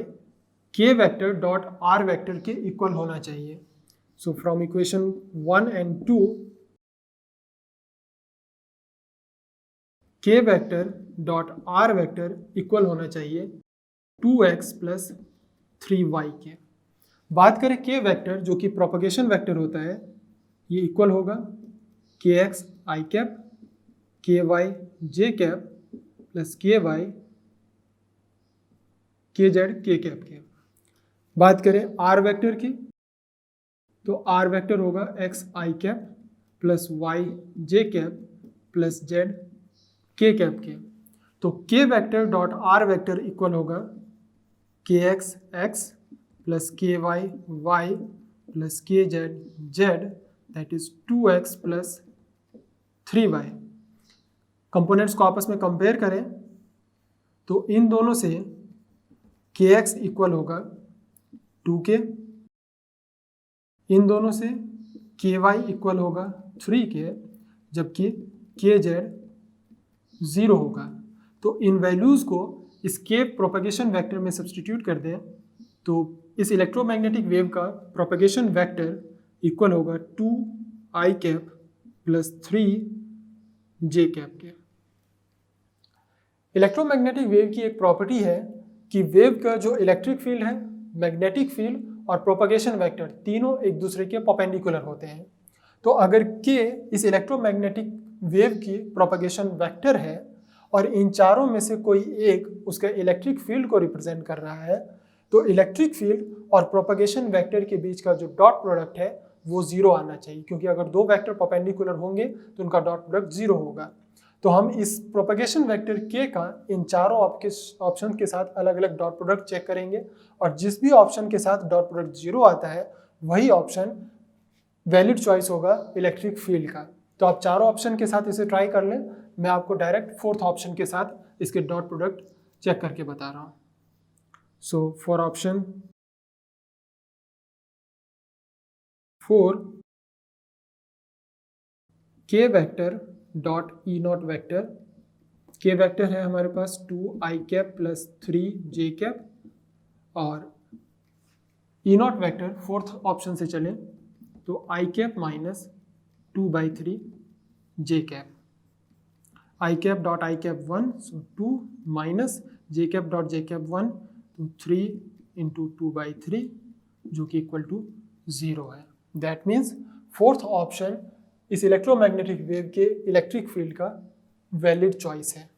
k vector dot r vector के इक्वल होना चाहिए। So from equation 1 and 2 k vector dot r vector equal होना चाहिए 2x प्लस 3y के। बात करें k वेक्टर जो कि प्रोपगेशन वेक्टर होता है, ये इक्वल होगा kx i cap ky j cap plus ky kz k cap के। बात करें r वेक्टर की तो r वेक्टर होगा x i cap plus y j cap plus z k cap के। तो k vector dot r vector equal होगा kx x plus ky y plus kz z, that is 2x plus 3y। Components को आपस में कंपेयर करें तो इन दोनों से kx इक्वल होगा 2k, इन दोनों से ky इक्वल होगा 3k, जबकि kz 0 होगा। तो इन वैल्यूज़ को इस k प्रोपगेशन वेक्टर में सब्सटीट्यूट कर दें तो इस इलेक्ट्रोमैग्नेटिक वेव का प्रोपगेशन वेक्टर इक्वल होगा 2i cap plus 3j cap के। इलेक्ट्रोमैग्नेटिक वेव की एक प्रॉपर्टी है कि वेव का जो इलेक्ट्रिक फील्ड है, मैग्नेटिक फील्ड और प्रोपगेशन वेक्टर तीनों एक दूसरे के परपेंडिकुलर होते हैं। तो अगर k इस इलेक्ट्रोमैग्नेटिक वेव की प्रोपगेशन वेक्टर है और इन चारों में से कोई एक उसके इलेक्ट्रिक फील्ड को रिप्रेजेंट कर रहा है, तो इलेक्ट्रिक फील्ड और प्रोपगेशन वेक्टर के बीच का जो डॉट प्रोडक्ट है वो 0 आना चाहिए, क्योंकि अगर दो वेक्टर परपेंडिकुलर होंगे तो उनका डॉट प्रोडक्ट 0 होगा। तो हम इस प्रोपगेशन वेक्टर k का इन चारों ऑप्शन के साथ अलग अलग डॉट प्रोडक्ट चेक करेंगे और जिस भी ऑप्शन के साथ डॉट प्रोडक्ट 0 आता है वही ऑप्शन वैलिड चॉइस होगा इलेक्ट्रिक फील्ड का। तो आप चारों ऑप्शन के साथ इसे ट्राई कर लें। मैं आपको डायरेक्ट फोर्थ ऑप्शन के साथ इसके डॉट प्रोडक्ट चेक करके बता रहा हूँ। So for option 4 k vector dot E not vector, k vector है हमारे पास 2i cap plus 3j cap, और ई नॉट वेक्टर फोर्थ ऑप्शन से चलें तो i cap minus 2/3j cap, i cap dot i cap 1, so 2 minus j cap dot j cap 1, तो 3 इंटू 2/3 जो कि इक्वल टू 0 है। दैट मीन्स फोर्थ ऑप्शन इस इलेक्ट्रोमैग्नेटिक वेव के इलेक्ट्रिक फील्ड का वैलिड चॉइस है।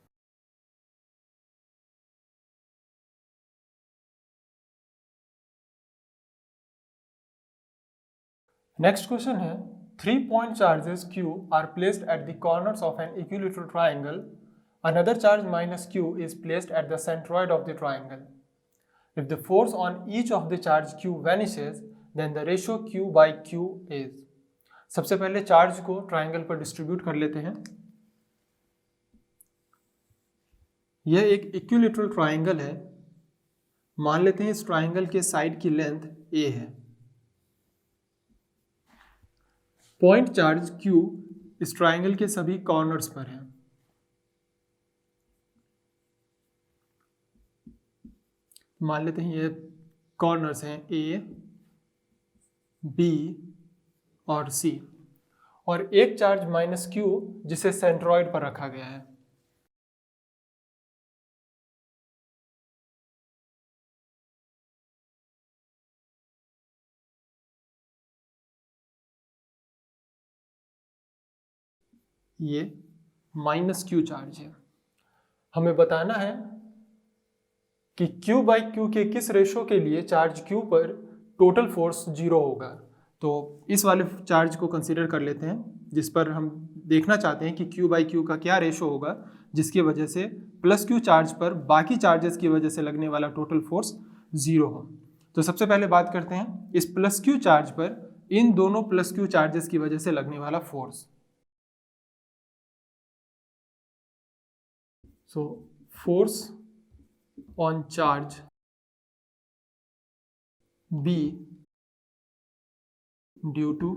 नेक्स्ट क्वेश्चन है, 3 point charges q are placed at the corners of an equilateral triangle. Another charge minus q is placed at the centroid of the triangle. If the force on each of the charge q vanishes, then the ratio q by q is। सबसे पहले चार्ज को ट्राइंगल पर डिस्ट्रीब्यूट कर लेते हैं। यह एक इक्विलैटरल ट्राइंगल है। मान लेते हैं इस ट्राइंगल के साइड की लेंथ a है। पॉइंट चार्ज q इस ट्राइंगल के सभी कॉर्नर्स पर है। मान लेते हैं ये कॉर्नर्स हैं a, b और c, और एक चार्ज माइनस q जिसे सेंट्रॉइड पर रखा गया है। ये माइनस q चार्ज है। हमें बताना है कि Q बाई Q के किस रेशो के लिए चार्ज Q पर टोटल फोर्स 0 होगा। तो इस वाले चार्ज को कंसीडर कर लेते हैं जिस पर हम देखना चाहते हैं कि Q बाई Q का क्या रेशो होगा जिसकी वजह से प्लस Q चार्ज पर बाकी चार्जेस की वजह से लगने वाला टोटल फोर्स 0 हो। तो सबसे पहले बात करते हैं इस प्लस Q चार्ज पर इन दोनों प्लस Q चार्जेस की वजह से लगने वाला force. So force on charge B due to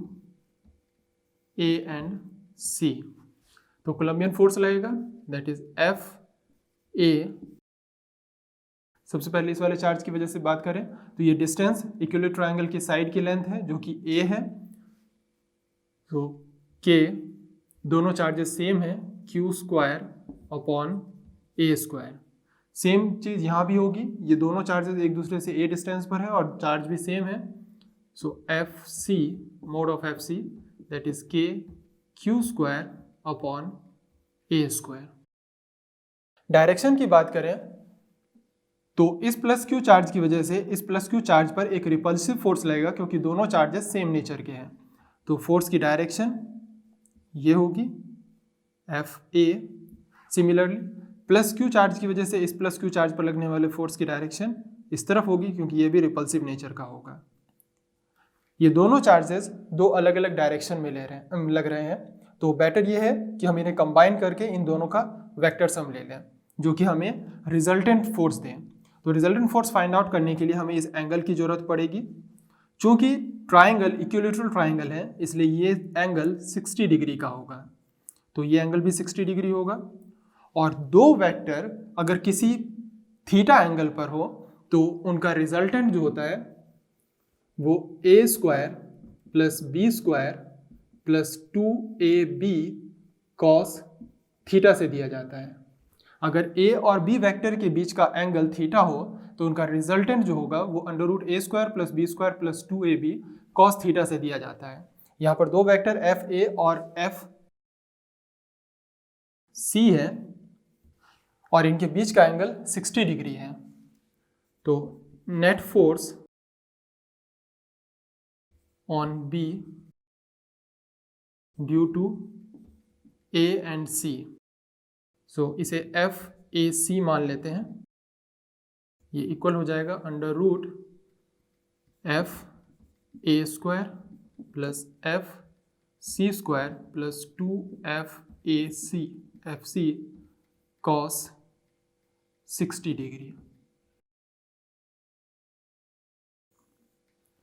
A and C, तो कोलम्बियन फोर्स लगेगा दैट इज F A। सबसे पहले इस वाले चार्ज की वजह से बात करें तो ये डिस्टेंस इक्विलैटरल ट्रायंगल की साइड की लेंथ है जो कि A है। तो K दोनों चार्जेस सेम है Q square upon A square. Same चीज यहाँ भी होगी, ये दोनों चार्जेस एक दूसरे से A डिस्टेंस पर है और चार्ज भी सेम है। सो FC mode of FC that is K Q square upon A square. Direction की बात करें तो इस प्लस Q चार्ज की वजह से इस प्लस Q चार्ज पर एक रिपल्सिव फोर्स लगेगा क्योंकि दोनों चार्जेस सेम नेचर के हैं। तो फोर्स की डायरेक्शन ये होगी FA। Similarly plus Q charge की वजह से इस प्लस Q चार्ज पर लगने वाले फोर्स की डायरेक्शन इस तरफ होगी क्योंकि ये भी रिपल्सिव नेचर का होगा। ये दोनों चार्जेस दो अलग अलग डायरेक्शन में लग रहे हैं, तो बेटर ये है कि हम इन्हें कंबाइन करके इन दोनों का वेक्टर सम ले लें जो कि हमें रिजल्टेंट फोर्स दें। तो रिजल्टेंट फोर्स फाइंड आउट करने के लिए हमें इस एंगल की जरूरत पड़ेगी। चूंकि ट्राइंगल इक्विलैटरल ट्राइंगल है इसलिए ये एंगल 60 डिग्री का होगा, तो ये एंगल भी 60 डिग्री होगा। और दो वेक्टर अगर किसी थीटा एंगल पर हो तो उनका रिजल्टेंट जो होता है वो a square plus b square plus 2ab cos theta से दिया जाता है। अगर a और b वेक्टर के बीच का एंगल थीटा हो तो उनका रिजल्टेंट जो होगा वो under root a square plus b square plus 2ab cos theta से दिया जाता है। यहाँ पर दो वेक्टर fa और fc है और इनके बीच का एंगल 60 डिग्री है। तो net force on B due to A and C, so इसे FAC मान लेते हैं। ये इक्वल हो जाएगा under root FA square plus FC square plus 2FAC cos 60 degree.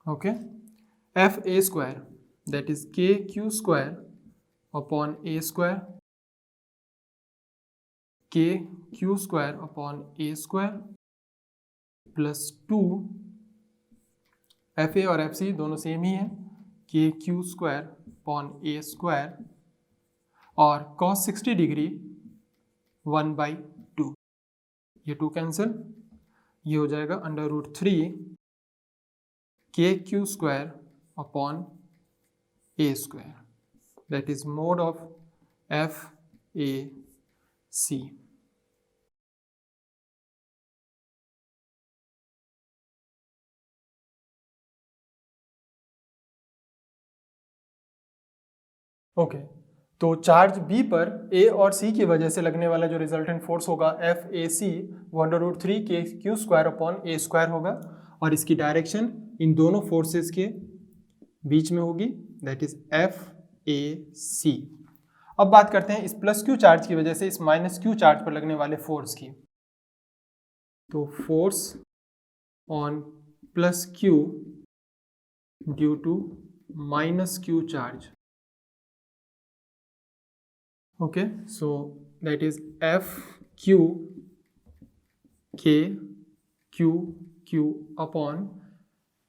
Okay, FA square that is KQ square upon A square, KQ square upon A square plus 2 FA और FC दोनों सेम ही है KQ square upon A square और cos 60 डिग्री 1/2, ये 2 कैंसिल, ये हो जाएगा under root 3 KQ square upon A square that is mod of FAC। Okay, तो चार्ज B पर A और C की वजह से लगने वाला जो रिजल्टेंट फोर्स होगा FAC वो under root 3 KQ square upon A square होगा और इसकी डायरेक्शन इन दोनों फोर्सेस के बीच में होगी दैट इज FAC। अब बात करते हैं इस प्लस Q चार्ज की वजह से इस माइनस Q चार्ज पर लगने वाले फोर्स की। तो force on plus Q due to minus Q charge. Okay, so that is F Q K Q Q upon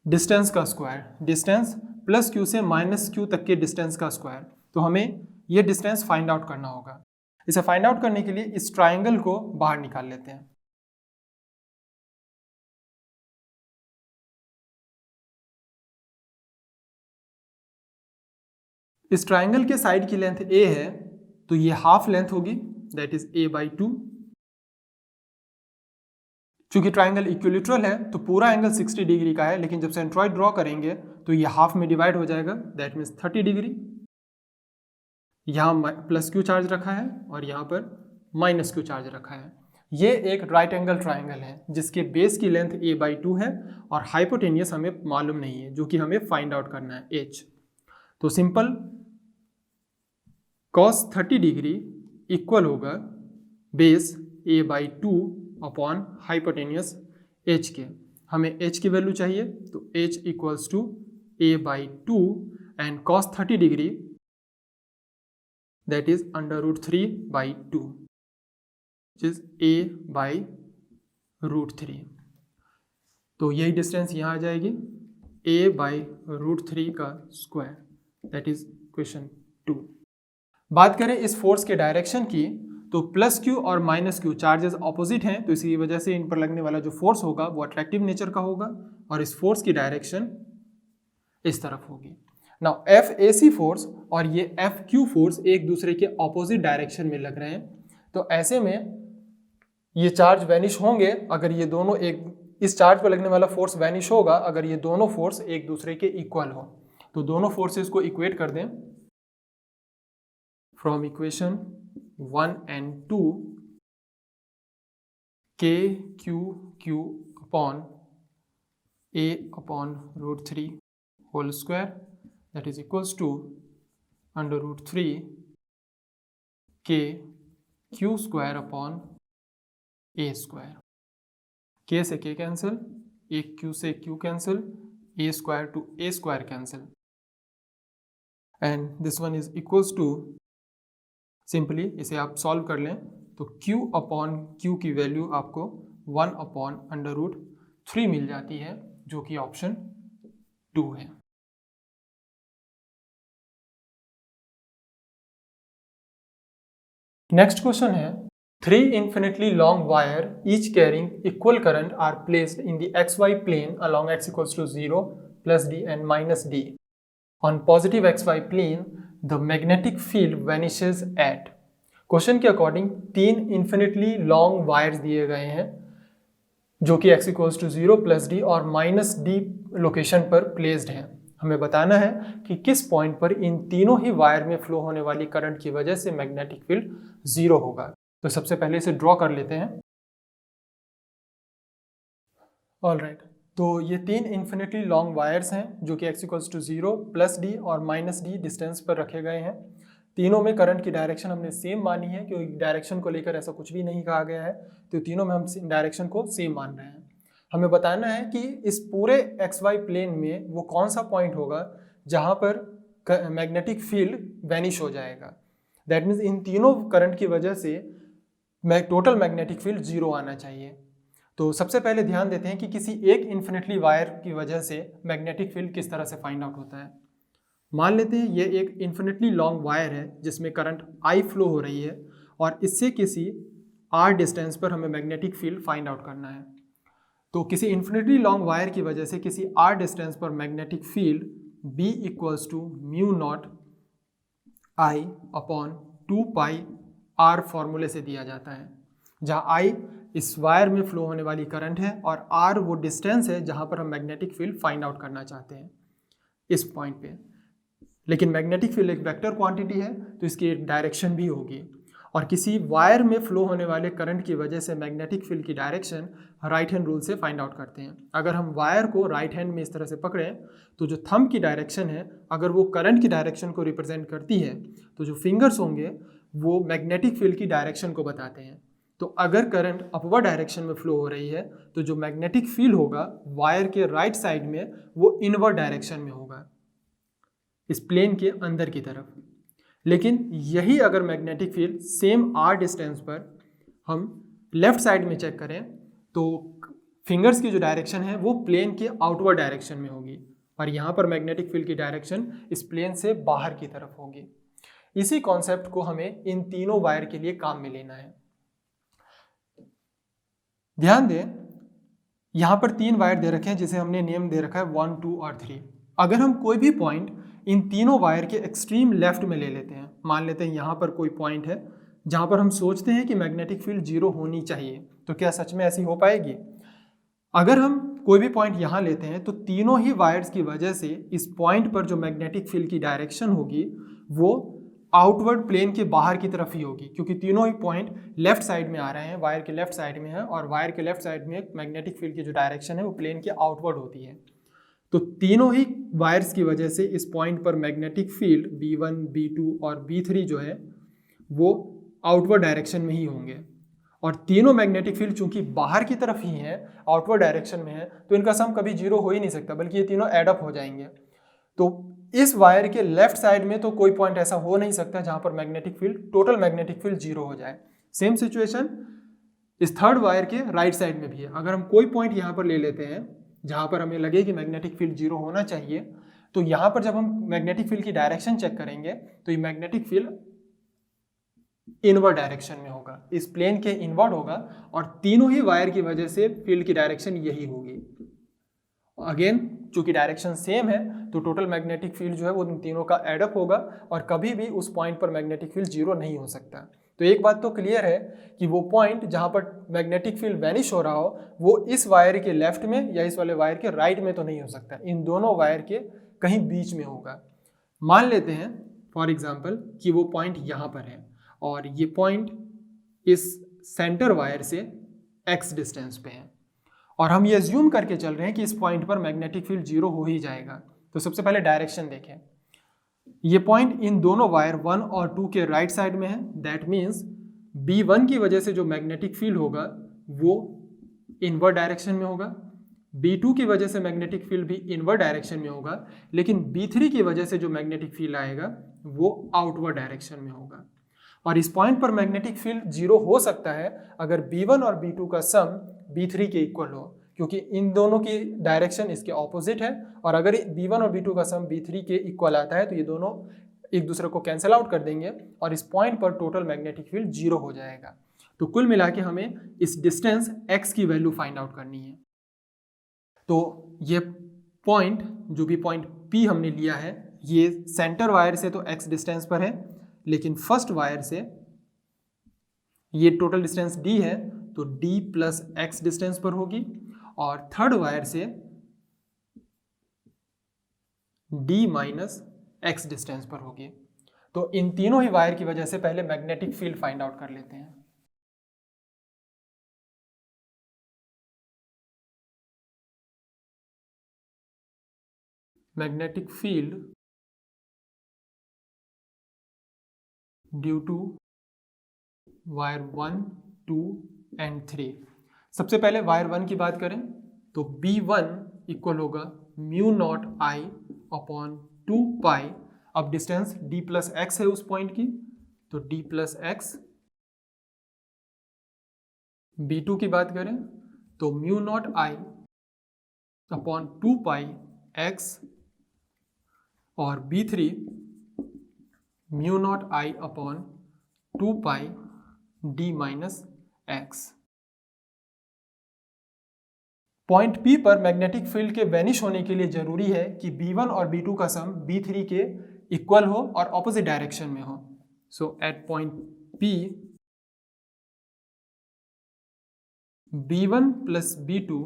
distance का स्क्वायर, डिस्टेंस प्लस क्यू से माइनस क्यू तक के डिस्टेंस का स्क्वायर. तो हमें ये डिस्टेंस फाइंड आउट करना होगा. इसे फाइंड आउट करने के लिए इस ट्राइंगल को बाहर निकाल लेते हैं. इस ट्राइंगल के साइड की लेंथ a है, तो ये हाफ लेंथ होगी, दैट इज a/2. चूंकि ट्राइंगल इक्विलैटरल है तो पूरा एंगल 60 डिग्री का है, लेकिन जब सेंट्रॉइड ड्रॉ करेंगे तो ये हाफ में डिवाइड हो जाएगा, दैट मीन्स 30 डिग्री. यहाँ प्लस क्यू चार्ज रखा है और यहाँ पर माइनस क्यू चार्ज रखा है. ये एक राइट एंगल ट्राइंगल है जिसके बेस की लेंथ a/2 है और हाइपोटेनियस हमें मालूम नहीं है, जो कि हमें फाइंड आउट करना है h. तो सिंपल cos 30 डिग्री इक्वल होगा base a/2 upon hypotenuse h के. हमें h की वैल्यू चाहिए, तो h equals to a/2 and cos 30 degree that is √3/2 which is a/√3. तो यही डिस्टेंस यहाँ आ जाएगी, a/√3 का स्क्वायर, दैट इज क्वेश्चन 2. बात करें इस फोर्स के डायरेक्शन की, तो प्लस क्यू और माइनस क्यू चार्जेस ऑपोजिट हैं, तो इसी वजह से इन पर लगने वाला जो फोर्स होगा वो अट्रैक्टिव नेचर का होगा और इस फोर्स की डायरेक्शन इस तरफ होगी. Now F A C force और ये एफ क्यू फोर्स एक दूसरे के ऑपोजिट डायरेक्शन में लग रहे हैं, तो ऐसे में ये चार्ज वैनिश होंगे अगर ये दोनों इस चार्ज पर लगने वाला फोर्स वैनिश होगा अगर ये दोनों फोर्स एक दूसरे के इक्वल हो. तो दोनों फोर्सेस को इक्वेट कर दें. From equation 1 and 2, k q q upon a/√3 whole square that is equals to √3 k q square upon a square. k से k कैंसिल, एक q से q cancel, a square to a square cancel, and this one is equals to, simply इसे आप सॉल्व कर लें तो q अपॉन q की वैल्यू आपको 1/√3 मिल जाती है, जो कि ऑप्शन 2 है. नेक्स्ट क्वेश्चन है, 3 infinitely long wire each carrying equal current are placed in the xy plane along x equals to 0 plus d and minus d. On positive xy plane the magnetic field vanishes at. Question के अकॉर्डिंग 3 infinitely long wires दिए गए हैं जो कि x equals to 0 plus d और minus d लोकेशन पर प्लेस्ड हैं. हमें बताना है कि किस पॉइंट पर इन तीनों ही वायर में फ्लो होने वाली करंट की वजह से मैग्नेटिक फील्ड 0 होगा. तो सबसे पहले इसे ड्रॉ कर लेते हैं. ऑलराइट, तो ये 3 इन्फिनिटली लॉन्ग वायर्स हैं जो कि x equals to 0 plus d और माइनस d डिस्टेंस पर रखे गए हैं. तीनों में करंट की डायरेक्शन हमने सेम मानी है, क्योंकि डायरेक्शन को लेकर ऐसा कुछ भी नहीं कहा गया है, तो तीनों में हम डायरेक्शन को सेम मान रहे हैं. हमें बताना है कि इस पूरे XY प्लेन में वो कौन सा पॉइंट होगा जहाँ पर मैग्नेटिक फील्ड वैनिश हो जाएगा. दैट मीन्स इन तीनों करंट की वजह से टोटल मैग्नेटिक फील्ड 0 आना चाहिए. तो सबसे पहले ध्यान देते हैं कि किसी एक इन्फिनिटली वायर की वजह से मैग्नेटिक फील्ड किस तरह से फाइंड आउट होता है. मान लेते हैं ये एक इन्फिनिटली लॉन्ग वायर है जिसमें करंट I फ्लो हो रही है और इससे किसी R डिस्टेंस पर हमें मैग्नेटिक फील्ड फाइंड आउट करना है. तो किसी इन्फिनिटली लॉन्ग वायर की वजह से किसी R डिस्टेंस पर magnetic field B equals to μ0 I upon 2π R फॉर्मूले से दिया जाता है, जहाँ I इस वायर में फ्लो होने वाली करंट है और R वो डिस्टेंस है जहाँ पर हम मैग्नेटिक फील्ड फाइंड आउट करना चाहते हैं इस पॉइंट पे. लेकिन मैग्नेटिक फील्ड एक वेक्टर क्वांटिटी है तो इसकी एक डायरेक्शन भी होगी, और किसी वायर में फ्लो होने वाले करंट की वजह से मैग्नेटिक फील्ड की डायरेक्शन राइट हैंड रूल से फाइंड आउट करते हैं. अगर हम वायर को राइट हैंड में इस तरह से पकड़ें तो जो थंब की डायरेक्शन है अगर वो करंट की डायरेक्शन को रिप्रेजेंट करती है तो जो फिंगर्स होंगे वो मैग्नेटिक फील्ड की डायरेक्शन को बताते हैं. तो अगर करंट अपवर्ड डायरेक्शन में फ्लो हो रही है तो जो मैग्नेटिक फील्ड होगा वायर के राइट साइड में वो इनवर्ड डायरेक्शन में होगा, इस प्लेन के अंदर की तरफ। लेकिन यही अगर magnetic field same R distance पर हम लेफ्ट साइड में चेक करें तो फिंगर्स की जो डायरेक्शन है वो प्लेन के आउटवर्ड डायरेक्शन में होगी और यहाँ पर मैग्नेटिक फील्ड की डायरेक्शन इस प्लेन से बाहर की तरफ होगी। इसी कॉन्सेप्ट को हमें इन तीनों वायर के लिए काम में लेना है। ध्यान दें, यहाँ पर 3 वायर दे रखे हैं जिसे हमने नेम दे रखा है 1, 2 और 3। अगर हम कोई भी पॉइंट इन तीनों वायर के एक्सट्रीम लेफ्ट में ले लेते हैं, मान लेते हैं यहाँ पर कोई पॉइंट है जहाँ पर हम सोचते हैं कि मैग्नेटिक फील्ड 0 होनी चाहिए, तो क्या सच में ऐसी हो पाएगी? अगर हम कोई भी पॉइंट यहाँ लेते हैं तो तीनों ही वायर्स की वजह से इस पॉइंट पर जो मैग्नेटिक फील्ड की डायरेक्शन होगी वो आउटवर्ड प्लेन के बाहर की तरफ ही होगी, क्योंकि तीनों ही पॉइंट लेफ्ट साइड में आ रहे हैं, वायर के लेफ्ट साइड में है और वायर के लेफ्ट साइड में मैग्नेटिक फील्ड की जो डायरेक्शन है वो प्लेन के आउटवर्ड होती है। तो तीनों ही वायर्स की वजह से इस पॉइंट पर मैग्नेटिक फील्ड B1, B2 और B3 जो है वो आउटवर्ड डायरेक्शन में ही होंगे और तीनों मैग्नेटिक फील्ड चूंकि बाहर की तरफ ही है, आउटवर्ड डायरेक्शन में है, तो इनका सम कभी 0 हो ही नहीं सकता, बल्कि ये तीनों एड अप हो जाएंगे। तो इस वायर के लेफ्ट साइड में तो कोई पॉइंट ऐसा हो नहीं सकता जहां पर magnetic field, total magnetic field 0 हो जाए। सेम सिचुएशन इस थर्ड वायर के राइट साइड में भी है। अगर हम कोई पॉइंट यहाँ पर ले लेते हैं जहां पर हमें लगे कि मैग्नेटिक फील्ड 0 होना चाहिए, तो यहाँ पर जब हम मैग्नेटिक फील्ड की डायरेक्शन चेक करेंगे तो ये मैग्नेटिक फील्ड इनवर्ड डायरेक्शन में होगा, इस प्लेन के इनवर्ड होगा और तीनों ही वायर की वजह से फील्ड की डायरेक्शन यही होगी। अगेन चूंकि डायरेक्शन सेम है तो टोटल मैग्नेटिक फील्ड जो है वो इन तीनों का एडअप होगा और कभी भी उस पॉइंट पर मैग्नेटिक फील्ड 0 नहीं हो सकता। तो एक बात तो क्लियर है कि वो पॉइंट जहां पर मैग्नेटिक फील्ड वैनिश हो रहा हो वो इस वायर के लेफ्ट में या इस वाले वायर के राइट में तो नहीं हो सकता, इन दोनों वायर के कहीं बीच में होगा। मान लेते हैं फॉर एग्जाम्पल कि वो पॉइंट यहाँ पर है और ये पॉइंट इस सेंटर वायर से x डिस्टेंस पे है और हम ये अज्यूम करके चल रहे हैं कि इस पॉइंट पर मैग्नेटिक फील्ड 0 हो ही जाएगा। तो सबसे पहले डायरेक्शन देखें, ये पॉइंट इन दोनों वायर 1 और 2 के राइट साइड में है। दैट मीन्स B1 की वजह से जो मैग्नेटिक फील्ड होगा वो इनवर्ड डायरेक्शन में होगा, B2 की वजह से मैग्नेटिक फील्ड भी इनवर्ड डायरेक्शन में होगा, लेकिन B3 की वजह से जो मैग्नेटिक फील्ड आएगा वो आउटवर्ड डायरेक्शन में होगा। और इस पॉइंट पर मैग्नेटिक फील्ड 0 हो सकता है अगर B1 और B2 का सम B3 के इक्वल हो, क्योंकि इन दोनों की डायरेक्शन इसके ऑपोजिट है और अगर B1 और B2 का सम B3 के इक्वल आता है तो ये दोनों एक दूसरे को कैंसिल आउट कर देंगे और इस पॉइंट पर टोटल मैग्नेटिक फील्ड 0 हो जाएगा। तो कुल मिला के हमें इस डिस्टेंस x की वैल्यू फाइंड आउट करनी है। तो ये पॉइंट जो भी पॉइंट P हमने लिया है ये सेंटर वायर से तो x डिस्टेंस पर है, लेकिन फर्स्ट वायर से ये टोटल डिस्टेंस d है तो d प्लस x डिस्टेंस पर होगी और थर्ड वायर से d माइनस x डिस्टेंस पर होगी। तो इन तीनों ही वायर की वजह से पहले मैग्नेटिक फील्ड फाइंड आउट कर लेते हैं। Magnetic field due to wire 1, 2 and 3। सबसे पहले वायर 1 की बात करें तो B1 इक्वल होगा म्यू नॉट I अपॉन 2 पाई। अब डिस्टेंस d प्लस एक्स है उस पॉइंट की तो d प्लस एक्स। B2 की बात करें तो mu naught I upon 2 pi x और B3 mu naught I upon 2 pi d minus x. Point P पर मैग्नेटिक फील्ड के वैनिश होने के लिए जरूरी है कि B1 और B2 का सम B3 के इक्वल हो और ऑपोजिट डायरेक्शन में हो। So at point P B1 plus B2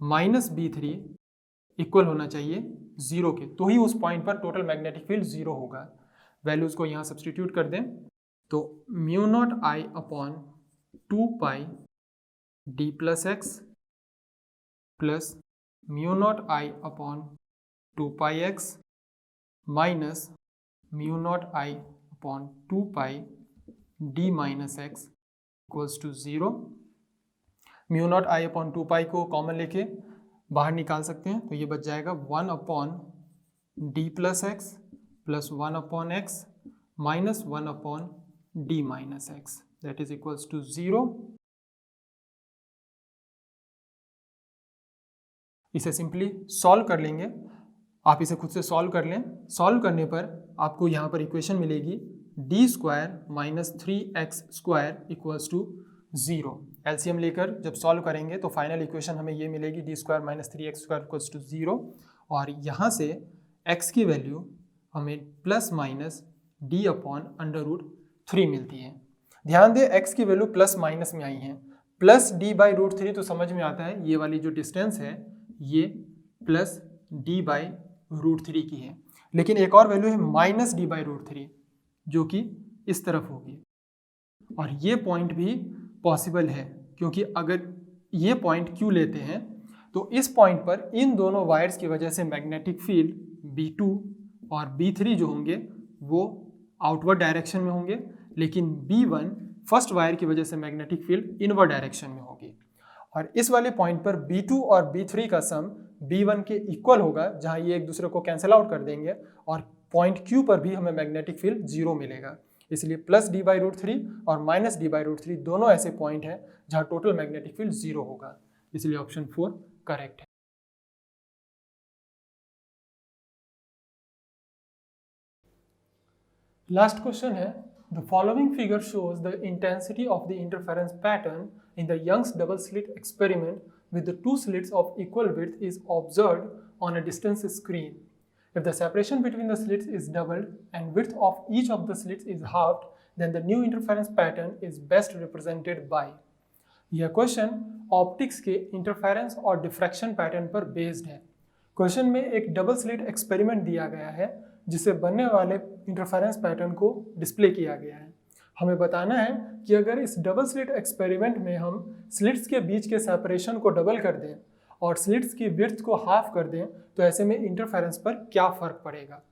minus B3 equal होना चाहिए 0 के, तो ही उस पॉइंट पर टोटल मैग्नेटिक फील्ड 0 होगा। वैल्यूज को यहाँ सब्सटीट्यूट कर दें तो mu naught I upon 2 pi d plus X plus mu naught I upon 2 pi X minus mu naught I upon 2 pi D minus X equals to 0। Mu naught I upon 2 pi को कॉमन लेके बाहर निकाल सकते हैं, तो ये बच जाएगा 1 upon D plus X plus 1 upon X minus 1 upon D minus X, that is equals to 0। इसे सिंपली सॉल्व कर लेंगे, आप इसे खुद से सॉल्व कर लें। सॉल्व करने पर आपको यहाँ पर इक्वेशन मिलेगी D square minus 3x square equals to 0। LCM लेकर जब सॉल्व करेंगे तो फाइनल इक्वेशन हमें ये मिलेगी D square minus 3x square equals to 0, और यहाँ से x की वैल्यू हमें plus minus D upon under root 3 मिलती है। ध्यान दें x की वैल्यू प्लस माइनस में आई है, प्लस डी बाई रूट 3 तो समझ में आता है ये वाली जो डिस्टेंस है ये प्लस डी बाई रूट 3 की है, लेकिन एक और वैल्यू है माइनस डी बाई रूट 3 जो कि इस तरफ होगी, और ये पॉइंट भी पॉसिबल है क्योंकि अगर ये पॉइंट क्यों लेते हैं तो इस पॉइंट पर इन दोनों वायर्स की वजह से मैग्नेटिक फील्ड B2 और B3 जो होंगे वो आउटवर्ड डायरेक्शन में होंगे, लेकिन B1 फर्स्ट वायर की वजह से मैग्नेटिक फील्ड इनवर्ड डायरेक्शन में होगी। और इस वाले पॉइंट पर B2 और B3 का सम B1 के इक्वल होगा, जहां ये एक दूसरे को कैंसिल आउट कर देंगे, और पॉइंट Q पर भी हमें मैग्नेटिक फील्ड 0 मिलेगा। इसलिए प्लस डी बाई रूट 3 और माइनस डी बाई रूट 3 दोनों ऐसे पॉइंट हैं जहां टोटल मैग्नेटिक फील्ड 0 होगा, इसलिए ऑप्शन 4 करेक्ट है। लास्ट क्वेश्चन है, the following figure shows the intensity of the interference pattern in the Young's double slit experiment with the two slits of equal width is observed on a distance screen. If the separation between the slits is doubled and width of each of the slits is halved, then the new interference pattern is best represented by। यह क्वेश्चन ऑप्टिक्स के इंटरफेरेंस और डिफ्रैक्शन पैटर्न पर बेस्ड है। क्वेश्चन में एक डबल स्लिट एक्सपेरिमेंट दिया गया है जिससे बनने वाले इंटरफेरेंस पैटर्न को डिस्प्ले किया गया है। हमें बताना है कि अगर इस डबल स्लिट एक्सपेरिमेंट में हम स्लिट्स के बीच के सेपरेशन को डबल कर दें और स्लिट्स की विड्थ को हाफ कर दें तो ऐसे में इंटरफेरेंस पर क्या फ़र्क पड़ेगा।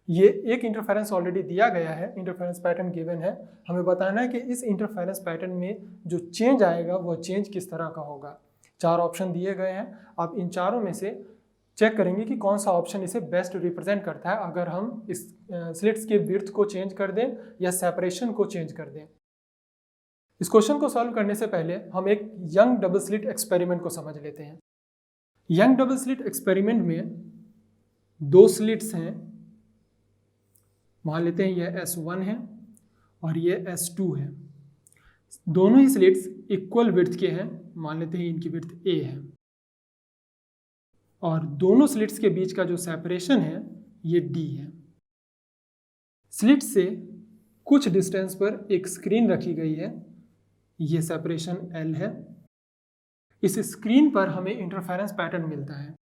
ये एक इंटरफेरेंस ऑलरेडी दिया गया है, इंटरफेरेंस पैटर्न गिवन है। हमें बताना है कि इस इंटरफेरेंस पैटर्न में जो चेंज आएगा वो चेंज किस तरह का होगा। 4 ऑप्शन दिए गए हैं, आप इन चारों में से चेक करेंगे कि कौन सा ऑप्शन इसे बेस्ट रिप्रेजेंट करता है अगर हम इस स्लिट्स के विड्थ को चेंज कर दें या सेपरेशन को चेंज कर दें। इस क्वेश्चन को सॉल्व करने से पहले हम एक यंग डबल स्लिट एक्सपेरिमेंट को समझ लेते हैं। यंग डबल स्लिट एक्सपेरिमेंट में 2 स्लिट्स हैं, मान लेते हैं यह S1 है और ये S2 है। दोनों ही स्लिट्स इक्वल विड्थ के हैं, मान लेते हैं इनकी विड्थ A है, और दोनों स्लिट्स के बीच का जो सेपरेशन है ये D है। स्लिट से कुछ डिस्टेंस पर एक स्क्रीन रखी गई है, ये सेपरेशन L है। इस स्क्रीन पर हमें इंटरफेरेंस पैटर्न मिलता है।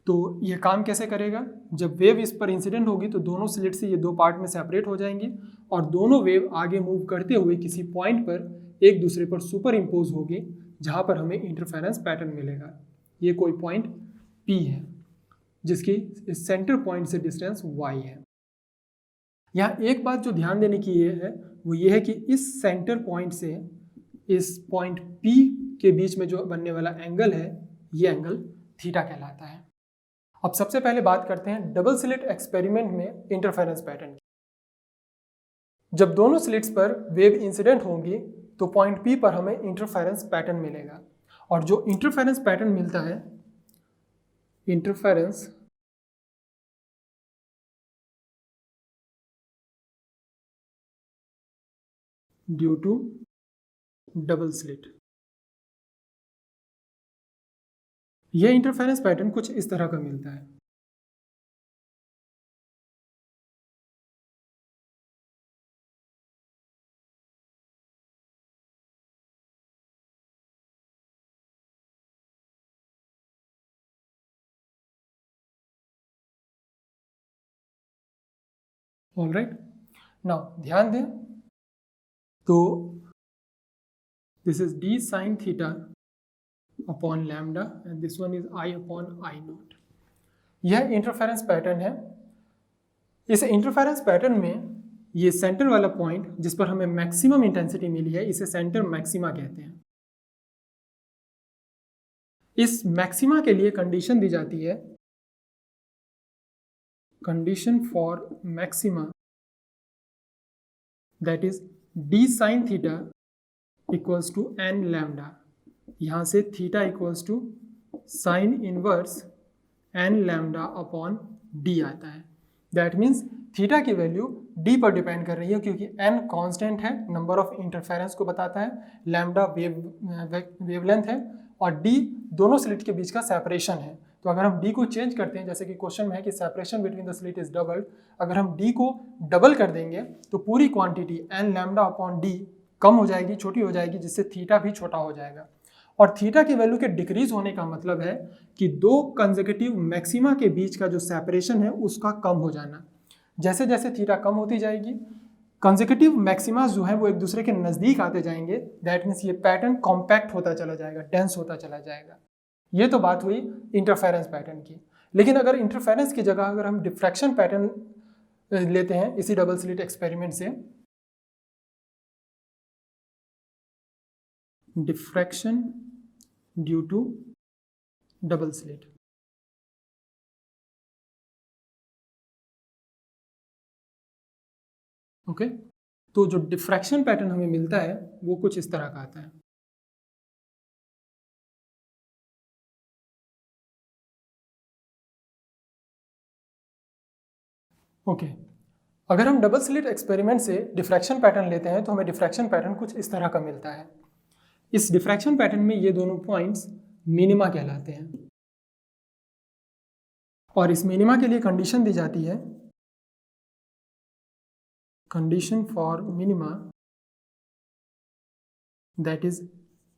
तो ये काम कैसे करेगा, जब वेव इस पर इंसिडेंट होगी तो दोनों स्लिट से ये 2 पार्ट में सेपरेट हो जाएंगी और दोनों वेव आगे मूव करते हुए किसी पॉइंट पर एक दूसरे पर सुपर इम्पोज होगी जहाँ पर हमें इंटरफेरेंस पैटर्न मिलेगा। ये कोई पॉइंट P है जिसकी इस सेंटर पॉइंट से डिस्टेंस y है। यहाँ एक बात जो ध्यान देने की ये है वो ये है कि इस सेंटर पॉइंट से इस पॉइंट P के बीच में जो बनने वाला एंगल है ये एंगल थीटा कहलाता है। अब सबसे पहले बात करते हैं डबल स्लिट एक्सपेरिमेंट में इंटरफेरेंस पैटर्न की। जब दोनों स्लिट्स पर वेव इंसिडेंट होंगी तो पॉइंट P पर हमें इंटरफेरेंस पैटर्न मिलेगा, और जो इंटरफेरेंस पैटर्न मिलता है, interference due to double slit, यह इंटरफेरेंस पैटर्न कुछ इस तरह का मिलता है। ऑल राइट, नाउ ध्यान दें तो this is d sin theta upon lambda and this one is I upon I not. यह इंटरफेरेंस पैटर्न है। इस इंटरफेरेंस पैटर्न में ये सेंटर वाला पॉइंट जिस पर हमें मैक्सिमम इंटेंसिटी मिली है, इसे सेंटर मैक्सिमा कहते हैं। इस मैक्सिमा के लिए कंडीशन दी जाती है, condition for maxima, that is d sin theta equals to n lambda. यहाँ से theta equals to sine inverse n lambda upon d आता है। दैट मीन्स थीटा की वैल्यू d पर डिपेंड कर रही है, क्योंकि n कांस्टेंट है, नंबर ऑफ इंटरफेरेंस को बताता है, लैम्डा वेवलेंथ है, और d दोनों स्लिट के बीच का सेपरेशन है। तो अगर हम d को चेंज करते हैं, जैसे कि क्वेश्चन में है कि separation between the slit is doubled, अगर हम d को डबल कर देंगे तो पूरी quantity n lambda upon d कम हो जाएगी, छोटी हो जाएगी, जिससे थीटा भी छोटा हो जाएगा। और थीटा की वैल्यू के डिक्रीज होने का मतलब है कि दो कंसेक्यूटिव मैक्सिमा के बीच का जो सेपरेशन है उसका कम हो जाना। जैसे जैसे थीटा कम होती जाएगी, कंसेक्यूटिव मैक्सिमा जो है वो एक दूसरे के नज़दीक आते जाएंगे। दैट मीन्स ये पैटर्न कॉम्पैक्ट होता चला जाएगा, डेंस होता चला जाएगा। ये तो बात हुई इंटरफेरेंस पैटर्न की। लेकिन अगर इंटरफेरेंस की जगह अगर हम डिफ्रैक्शन पैटर्न लेते हैं इसी डबल स्लिट एक्सपेरिमेंट से, diffraction due to double slit, okay, तो जो डिफ्रैक्शन पैटर्न हमें मिलता है वो कुछ इस तरह का आता है। ओके, अगर हम डबल स्लिट एक्सपेरिमेंट से डिफ्रैक्शन पैटर्न लेते हैं तो हमें डिफ्रैक्शन पैटर्न कुछ इस तरह का मिलता है। इस डिफ्रैक्शन पैटर्न में ये दोनों पॉइंट्स मिनिमा कहलाते हैं, और इस मिनिमा के लिए कंडीशन दी जाती है, condition for minima, that is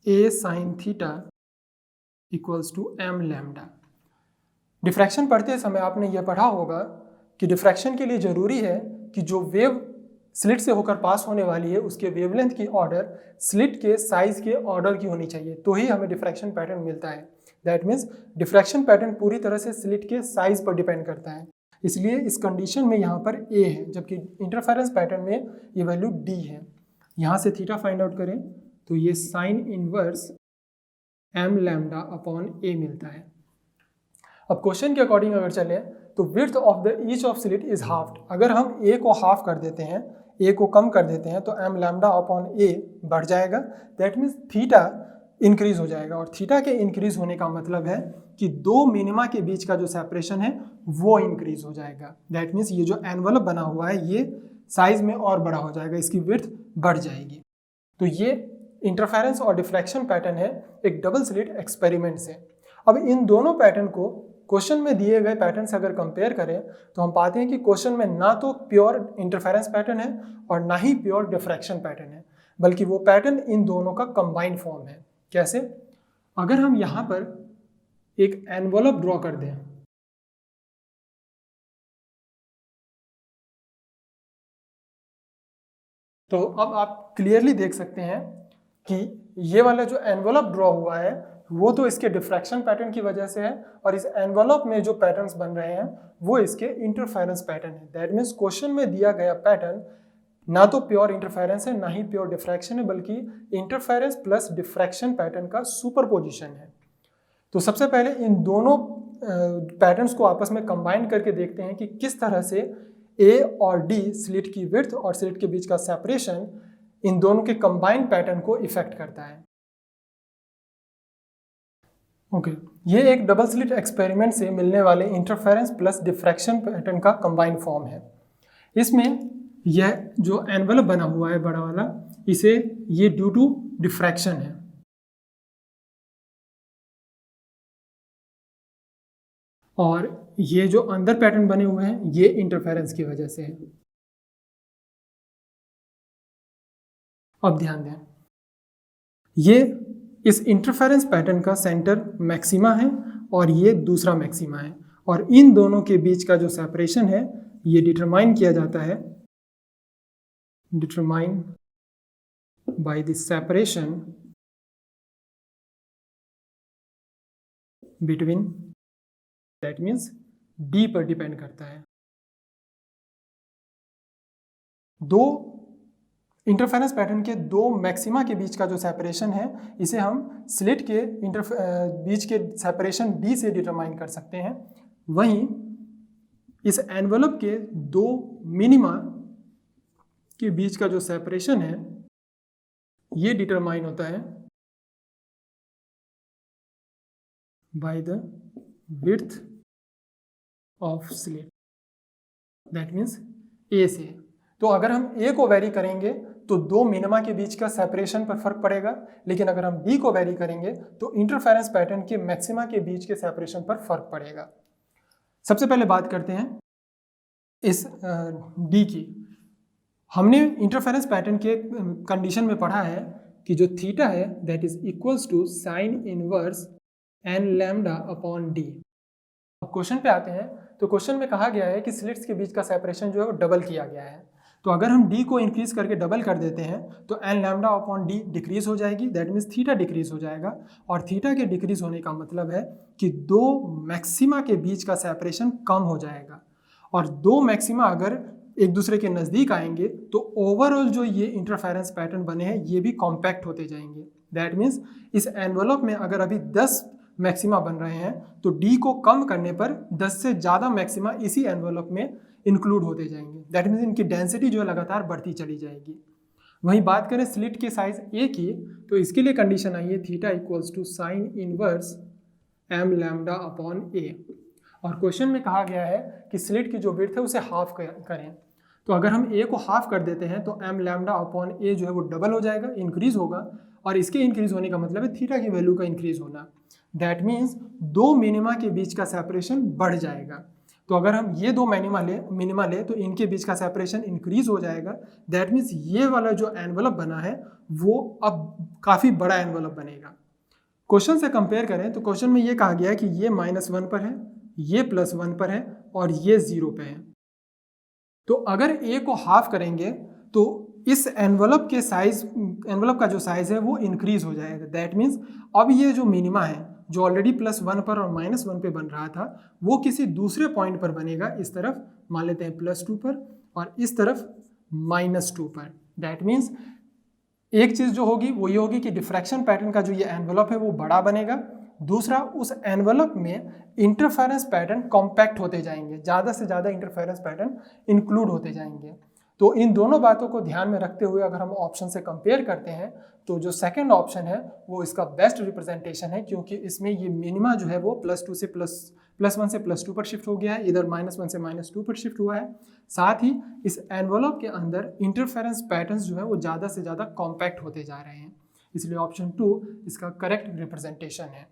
a sin theta equals to m lambda. Diffraction पढ़ते समय आपने यह पढ़ा होगा कि डिफ्रैक्शन के लिए जरूरी है कि जो वेव स्लिट से होकर पास होने वाली है उसके वेवलेंथ की ऑर्डर स्लिट के साइज के ऑर्डर की होनी चाहिए, तो ही हमें डिफ्रैक्शन पैटर्न मिलता है। दैट मीन्स डिफ्रैक्शन पैटर्न पूरी तरह से स्लिट के साइज पर डिपेंड करता है, इसलिए इस कंडीशन में यहाँ पर a है, जबकि इंटरफेरेंस पैटर्न में ये वैल्यू d है। यहाँ से थीटा फाइंड आउट करें तो ये sign inverse m lambda upon a मिलता है। अब क्वेश्चन के अकॉर्डिंग अगर चले तो width of the each of slit is halved. अगर हम a को हाफ कर देते हैं, a को कम कर देते हैं, तो m लैम्डा अपॉन a बढ़ जाएगा। दैट मीन्स थीटा इंक्रीज हो जाएगा, और थीटा के इंक्रीज होने का मतलब है कि दो मिनिमा के बीच का जो सेपरेशन है वो इंक्रीज हो जाएगा। दैट मीन्स ये जो एनवलप बना हुआ है ये साइज में और बड़ा हो जाएगा, इसकी विड्थ बढ़ जाएगी। तो ये इंटरफेरेंस और डिफ्रैक्शन पैटर्न है एक डबल स्लिट एक्सपेरिमेंट से। अब इन दोनों पैटर्न को क्वेश्चन में दिए गए पैटर्न से अगर कंपेयर करें तो हम पाते हैं कि क्वेश्चन में ना तो प्योर इंटरफेरेंस पैटर्न है और ना ही प्योर डिफ्रैक्शन पैटर्न है, बल्कि वो पैटर्न इन दोनों का कंबाइंड फॉर्म है। कैसे? अगर हम यहाँ पर एक एनवलप ड्रॉ कर दें, तो अब आप क्लियरली देख सकते हैं कि ये वाला जो एनवलप ड्रॉ हुआ है वो तो इसके डिफ्रैक्शन पैटर्न की वजह से है, और इस एनवलप में जो पैटर्न्स बन रहे हैं वो इसके इंटरफेरेंस पैटर्न है। दैट मीन्स क्वेश्चन में दिया गया पैटर्न ना तो प्योर इंटरफेरेंस है ना ही प्योर डिफ्रैक्शन है, बल्कि इंटरफेरेंस प्लस डिफ्रैक्शन पैटर्न का सुपरपोजिशन है। तो सबसे पहले इन दोनों पैटर्न्स को आपस में कंबाइन करके देखते हैं कि किस तरह से A और D स्लिट की विड्थ और स्लिट के बीच का सेपरेशन इन दोनों के कंबाइंड पैटर्न को इफेक्ट करता है। ओके, ये एक डबल स्लिट एक्सपेरिमेंट से मिलने वाले इंटरफेरेंस प्लस डिफ्रैक्शन पैटर्न का कंबाइंड फॉर्म है। इसमें यह जो एनवलप बना हुआ है बड़ा वाला, इसे ये ड्यू टू डिफ्रैक्शन है, और ये जो अंदर पैटर्न बने हुए हैं ये इंटरफेरेंस की वजह से है। अब ध्यान दें, ये इस इंटरफेरेंस पैटर्न का सेंटर मैक्सिमा है और ये दूसरा मैक्सिमा है, और इन दोनों के बीच का जो सेपरेशन है ये डिटरमाइन किया जाता है, determine by the separation between, that means D पर डिपेंड करता है, दो इंटरफेरेंस पैटर्न के दो मैक्सिमा के बीच का जो सेपरेशन है इसे हम स्लिट के बीच के सेपरेशन d से डिटरमाइन कर सकते हैं। वहीं इस एनवलप के दो मिनिमा के बीच का जो सेपरेशन है ये डिटरमाइन होता है by the width of slit, that means a से। तो अगर हम ए को वेरी करेंगे तो दो मिनिमा के बीच का सेपरेशन पर फर्क पड़ेगा, लेकिन अगर हम डी को वेरी करेंगे तो इंटरफेरेंस पैटर्न के मैक्सिमा के बीच के सेपरेशन पर फर्क पड़ेगा। सबसे पहले बात करते हैं इस डी की। हमने इंटरफेरेंस पैटर्न के कंडीशन में पढ़ा है कि जो थीटा है that is equals to sine inverse N lambda upon D. अब क्वेश्चन पे आते हैं तो क्वेश्चन में कहा गया है कि स्लिट्स के बीच का सेपरेशन जो है वो डबल किया गया है। तो अगर हम d को इंक्रीज करके डबल कर देते हैं तो N lambda upon D decrease हो जाएगी, दैट मीन्स थीटा डिक्रीज हो जाएगा। और थीटा के डिक्रीज होने का मतलब है कि दो मैक्सिमा के बीच का सेपरेशन कम हो जाएगा। और दो मैक्सिमा अगर एक दूसरे के नज़दीक आएंगे तो ओवरऑल जो ये इंटरफेरेंस पैटर्न बने हैं ये भी कॉम्पैक्ट होते जाएंगे। दैट मीन्स इस एनवलप में अगर अभी 10 मैक्सिमा बन रहे हैं तो d को कम करने पर 10 से ज़्यादा मैक्सिमा इसी एनवलप में इंक्लूड होते जाएंगे। दैट मीन्स इनकी डेंसिटी जो है लगातार बढ़ती चली जाएगी। वहीं बात करें स्लिट के साइज a की तो इसके लिए कंडीशन आई है theta equals to sine inverse m lambda upon a। और क्वेश्चन में कहा गया है कि स्लिट की जो विड्थ है उसे हाफ करें। तो अगर हम a को हाफ कर देते हैं तो m लैम्डा अपॉन a जो है वो डबल हो जाएगा, इंक्रीज होगा। और इसके इंक्रीज होने का मतलब है थीटा की वैल्यू का इंक्रीज होना। दैट मीन्स दो मिनिमा के बीच का सेपरेशन बढ़ जाएगा। तो अगर हम ये दो मिनिमा ले तो इनके बीच का सेपरेशन इंक्रीज हो जाएगा। दैट मीन्स ये वाला जो एनवलप बना है वो अब काफ़ी बड़ा एनवलप बनेगा। क्वेश्चन से कंपेयर करें तो क्वेश्चन में ये कहा गया है कि ये -1 पर है, ये +1 पर है और ये 0 पे है। तो अगर a को हाफ करेंगे तो इस एनवलप का जो साइज है वो इंक्रीज हो जाएगा। दैट मीन्स अब ये जो मिनिमा है जो ऑलरेडी +1 पर और -1 पे बन रहा था वो किसी दूसरे पॉइंट पर बनेगा। इस तरफ मान लेते हैं +2 पर और इस तरफ -2 पर। दैट मीन्स एक चीज़ जो होगी वो ये होगी कि डिफ्रैक्शन पैटर्न का जो ये एनवलप है वो बड़ा बनेगा। दूसरा, उस एनवलप में इंटरफेरेंस पैटर्न कॉम्पैक्ट होते जाएंगे, ज़्यादा से ज़्यादा इंटरफेरेंस पैटर्न इंक्लूड होते जाएंगे। तो इन दोनों बातों को ध्यान में रखते हुए अगर हम ऑप्शन से कंपेयर करते हैं तो जो सेकंड ऑप्शन है वो इसका बेस्ट रिप्रेजेंटेशन है, क्योंकि इसमें ये मिनिमा जो है वो +1 से +2 पर शिफ्ट हो गया है, इधर -1 से -2 पर शिफ्ट हुआ है। साथ ही इस एनवलप के अंदर इंटरफेरेंस पैटर्न्स जो है वो ज़्यादा से ज़्यादा कॉम्पैक्ट होते जा रहे हैं। इसलिए ऑप्शन 2 इसका करेक्ट रिप्रेजेंटेशन है।